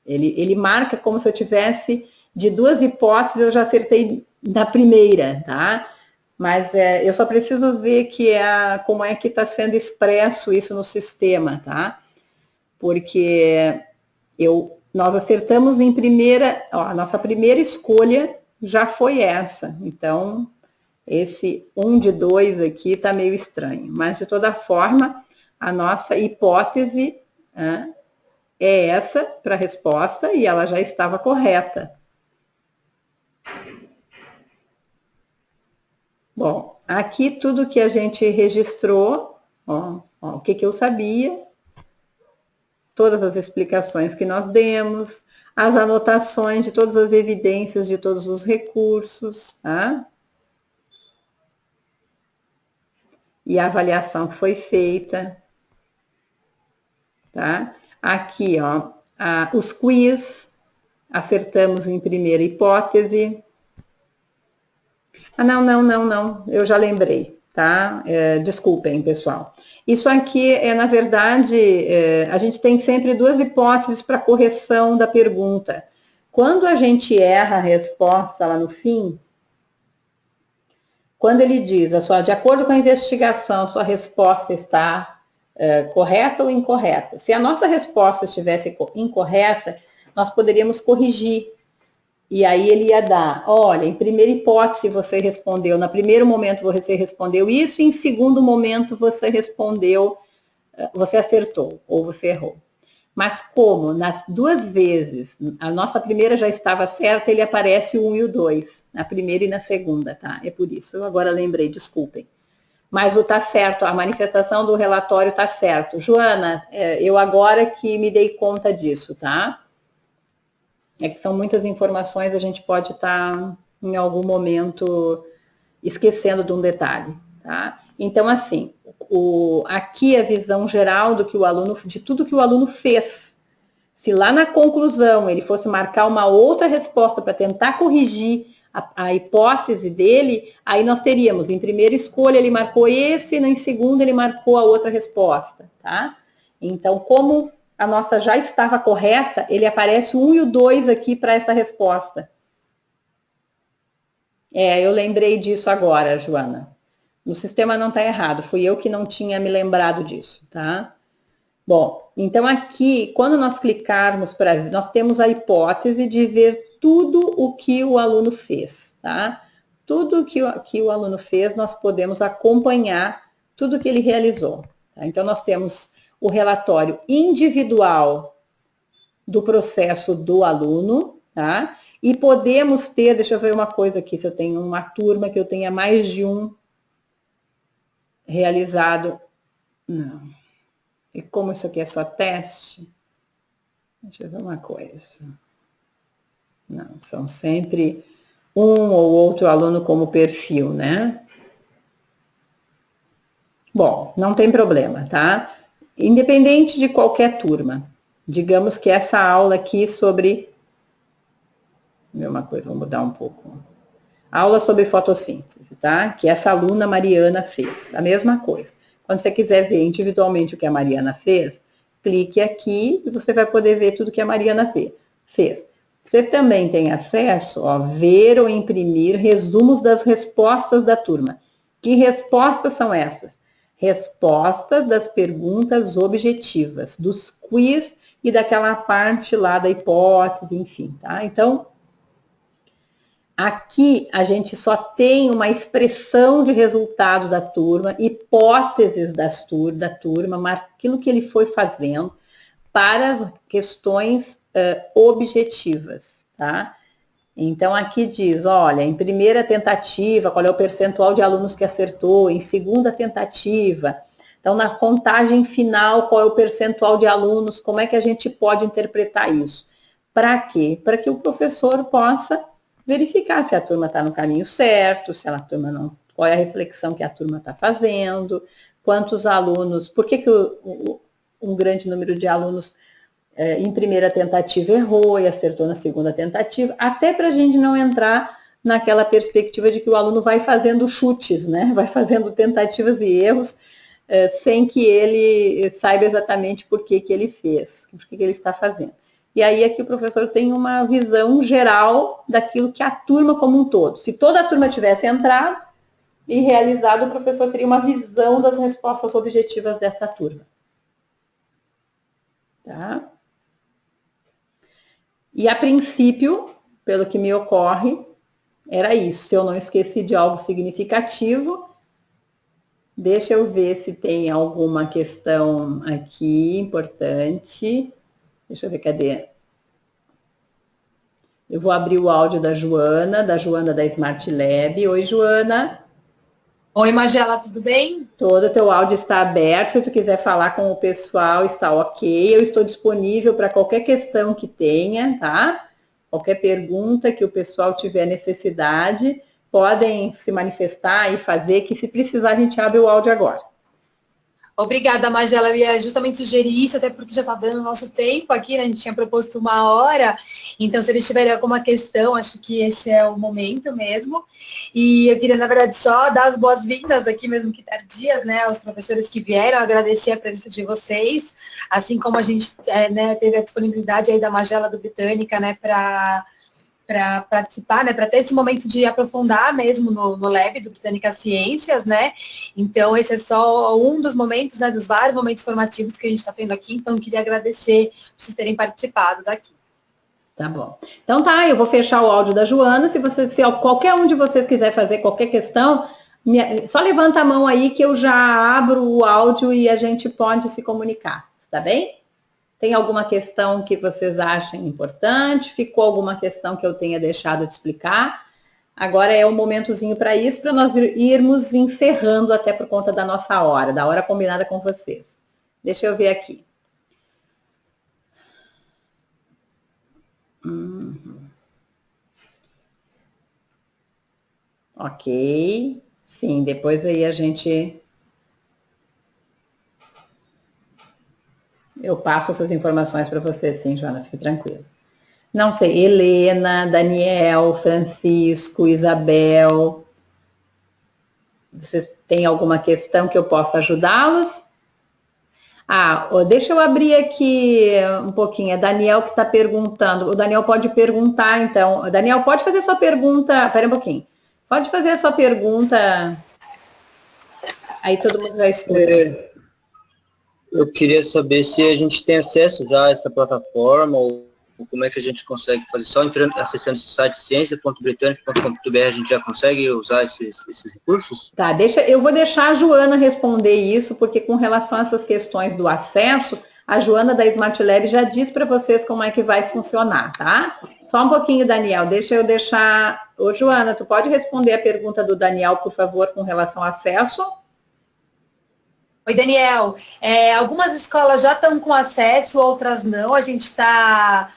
ele marca como se eu tivesse de 2 hipóteses, eu já acertei na primeira, tá? Mas eu só preciso ver como é que está sendo expresso isso no sistema, tá? Porque nós acertamos em primeira, ó, a nossa primeira escolha já foi essa. Então, esse 1 de 2 aqui está meio estranho. Mas, de toda forma, a nossa hipótese é essa para a resposta e ela já estava correta. Bom, aqui tudo que a gente registrou, ó, o que eu sabia, todas as explicações que nós demos, as anotações de todas as evidências de todos os recursos, tá? E a avaliação que foi feita, tá? Aqui, ó, os quiz, acertamos em primeira hipótese. Ah, não, eu já lembrei, tá? Desculpem, pessoal. Isso aqui na verdade, a gente tem sempre duas hipóteses para correção da pergunta. Quando a gente erra a resposta lá no fim, quando ele diz, de acordo com a investigação, sua resposta está correta ou incorreta. Se a nossa resposta estivesse incorreta, nós poderíamos corrigir. E aí ele ia dar, olha, em primeira hipótese você respondeu, no primeiro momento você respondeu isso, e em segundo momento você respondeu, você acertou ou você errou. Mas como nas duas vezes, a nossa primeira já estava certa, ele aparece o 1 e o 2, na primeira e na segunda, tá? É por isso, eu agora lembrei, desculpem. Mas o tá certo, a manifestação do relatório tá certo. Joana, eu agora que me dei conta disso, tá? É que são muitas informações, a gente pode estar em algum momento esquecendo de um detalhe, tá? Então, assim, aqui a visão geral do que o aluno, de tudo que o aluno fez. Se lá na conclusão ele fosse marcar uma outra resposta para tentar corrigir a hipótese dele, aí nós teríamos, em primeira escolha ele marcou esse, em segunda ele marcou a outra resposta, tá? Então, como a nossa já estava correta, ele aparece o 1 e o 2 aqui para essa resposta. Eu lembrei disso agora, Joana. No sistema não está errado, fui eu que não tinha me lembrado disso, tá? Bom, então aqui, quando nós clicarmos nós temos a hipótese de ver tudo o que o aluno fez, tá? Tudo que o aluno fez, nós podemos acompanhar tudo que ele realizou. Tá? Então, nós temos o relatório individual do processo do aluno, tá? E podemos ter, deixa eu ver uma coisa aqui, se eu tenho uma turma que eu tenha mais de um realizado. Não. E como isso aqui é só teste, deixa eu ver uma coisa. Não, são sempre um ou outro aluno como perfil, né? Bom, não tem problema, tá? Independente de qualquer turma. Digamos que essa aula aqui sobre... Ver uma coisa, vou mudar um pouco. Aula sobre fotossíntese, tá? Que essa aluna Mariana fez. A mesma coisa. Quando você quiser ver individualmente o que a Mariana fez, clique aqui e você vai poder ver tudo que a Mariana fez. Você também tem acesso a ver ou imprimir resumos das respostas da turma. Que respostas são essas? Respostas das perguntas objetivas, dos quiz e daquela parte lá da hipótese, enfim, tá? Então, aqui a gente só tem uma expressão de resultados da turma, hipóteses da turma, aquilo que ele foi fazendo para questões objetivas, tá? Então, aqui diz, olha, em primeira tentativa, qual é o percentual de alunos que acertou, em segunda tentativa. Então, na contagem final, qual é o percentual de alunos, como é que a gente pode interpretar isso? Para quê? Para que o professor possa verificar se a turma está no caminho certo, se a turma não, qual é a reflexão que a turma está fazendo, quantos alunos, por que um grande número de alunos em primeira tentativa errou e acertou na segunda tentativa, até para a gente não entrar naquela perspectiva de que o aluno vai fazendo chutes, né? Vai fazendo tentativas e erros sem que ele saiba exatamente por que ele fez, por que ele está fazendo. E aí é que o professor tem uma visão geral daquilo que a turma como um todo. Se toda a turma tivesse entrado e realizado, o professor teria uma visão das respostas objetivas dessa turma. Tá? E a princípio, pelo que me ocorre, era isso. Se eu não esqueci de algo significativo, deixa eu ver se tem alguma questão aqui importante. Deixa eu ver, cadê? Eu vou abrir o áudio da Joana da Smart Lab. Oi, Joana. Oi, Magela, tudo bem? Todo o teu áudio está aberto, se tu quiser falar com o pessoal, está ok. Eu estou disponível para qualquer questão que tenha, tá? Qualquer pergunta que o pessoal tiver necessidade, podem se manifestar e fazer, que se precisar a gente abre o áudio agora. Obrigada, Magela. Eu ia justamente sugerir isso, até porque já está dando nosso tempo aqui, né? A gente tinha proposto 1 hora. Então, se eles tiverem alguma questão, acho que esse é o momento mesmo. E eu queria, na verdade, só dar as boas-vindas aqui, mesmo que tardias, né? Aos professores que vieram, agradecer a presença de vocês, assim como a gente né, teve a disponibilidade aí da Magela do Britânica, né, para participar, né, para ter esse momento de aprofundar mesmo no Lab do Britânica Ciências, né? Então, esse é só um dos momentos, né, dos vários momentos formativos que a gente está tendo aqui. Então, eu queria agradecer por vocês terem participado daqui. Tá bom. Então tá, eu vou fechar o áudio da Joana. Se qualquer um de vocês quiser fazer qualquer questão, só levanta a mão aí que eu já abro o áudio e a gente pode se comunicar, tá bem? Tem alguma questão que vocês achem importante? Ficou alguma questão que eu tenha deixado de explicar? Agora é um momentozinho para isso, para nós irmos encerrando até por conta da nossa hora, da hora combinada com vocês. Deixa eu ver aqui. Ok. Sim, depois aí eu passo essas informações para você, sim, Joana, fique tranquila. Não sei, Helena, Daniel, Francisco, Isabel. Vocês têm alguma questão que eu possa ajudá-los? Deixa eu abrir aqui um pouquinho. É Daniel que está perguntando. O Daniel pode perguntar, então. Daniel, pode fazer sua pergunta. Espera um pouquinho. Pode fazer a sua pergunta. Aí todo mundo já escuta. Eu queria saber se a gente tem acesso já a essa plataforma ou como é que a gente consegue fazer. Só acessando esse site ciência.britânica.com.br a gente já consegue usar esses recursos? Tá, eu vou deixar a Joana responder isso, porque com relação a essas questões do acesso, a Joana da Smart Lab já diz para vocês como é que vai funcionar, tá? Só um pouquinho, Daniel, deixa eu deixar... Ô, Joana, tu pode responder a pergunta do Daniel, por favor, com relação ao acesso? Oi, Daniel. Algumas escolas já estão com acesso, outras não. A gente está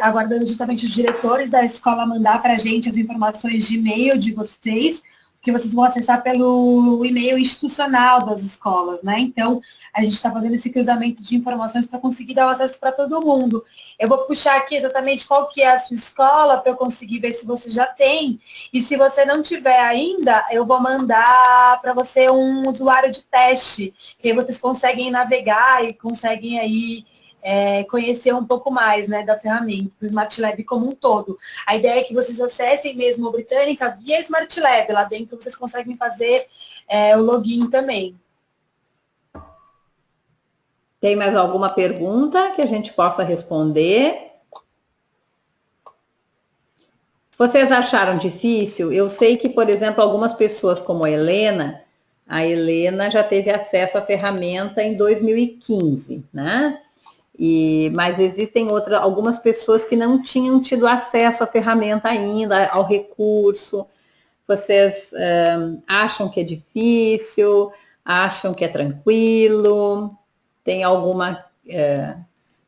aguardando justamente os diretores da escola mandar para a gente as informações de e-mail de vocês, que vocês vão acessar pelo e-mail institucional das escolas, né? Então, a gente está fazendo esse cruzamento de informações para conseguir dar o acesso para todo mundo. Eu vou puxar aqui exatamente qual que é a sua escola para eu conseguir ver se você já tem. E se você não tiver ainda, eu vou mandar para você um usuário de teste, que aí vocês conseguem navegar e conseguem aí conhecer um pouco mais, né, da ferramenta, do Smart Lab como um todo. A ideia é que vocês acessem mesmo o Britânica via Smart Lab. Lá dentro vocês conseguem fazer o login também. Tem mais alguma pergunta que a gente possa responder? Vocês acharam difícil? Eu sei que, por exemplo, algumas pessoas como a Helena já teve acesso à ferramenta em 2015, né? Mas existem algumas pessoas que não tinham tido acesso à ferramenta ainda, ao recurso. Vocês acham que é difícil? Acham que é tranquilo? Tem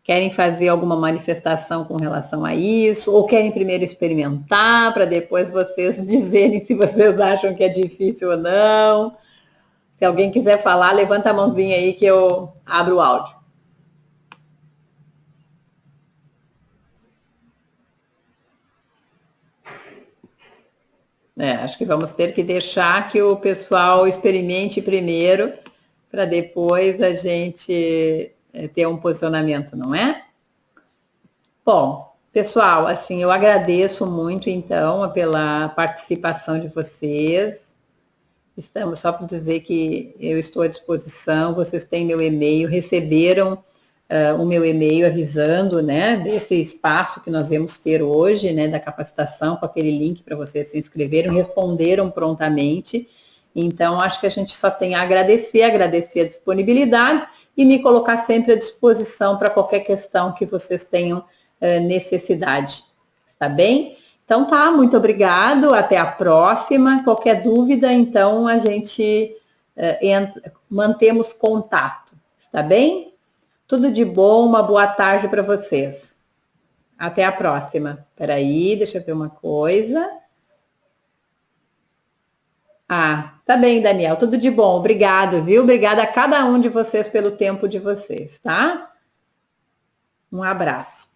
querem fazer alguma manifestação com relação a isso? Ou querem primeiro experimentar para depois vocês dizerem se vocês acham que é difícil ou não? Se alguém quiser falar, levanta a mãozinha aí que eu abro o áudio. Acho que vamos ter que deixar que o pessoal experimente primeiro, para depois a gente ter um posicionamento, não é? Bom, pessoal, assim, eu agradeço muito, então, pela participação de vocês. Estamos só para dizer que eu estou à disposição, vocês têm meu e-mail, receberam o meu e-mail avisando, né, desse espaço que nós vamos ter hoje, né, da capacitação, com aquele link para vocês se inscreverem, responderam prontamente. Então, acho que a gente só tem a agradecer a disponibilidade e me colocar sempre à disposição para qualquer questão que vocês tenham necessidade. Está bem? Então tá, muito obrigado, até a próxima. Qualquer dúvida, então, a gente mantemos contato. Está bem? Tudo de bom, uma boa tarde para vocês. Até a próxima. Espera aí, deixa eu ver uma coisa. Ah, tá bem, Daniel. Tudo de bom. Obrigado, viu? Obrigada a cada um de vocês pelo tempo de vocês, tá? Um abraço.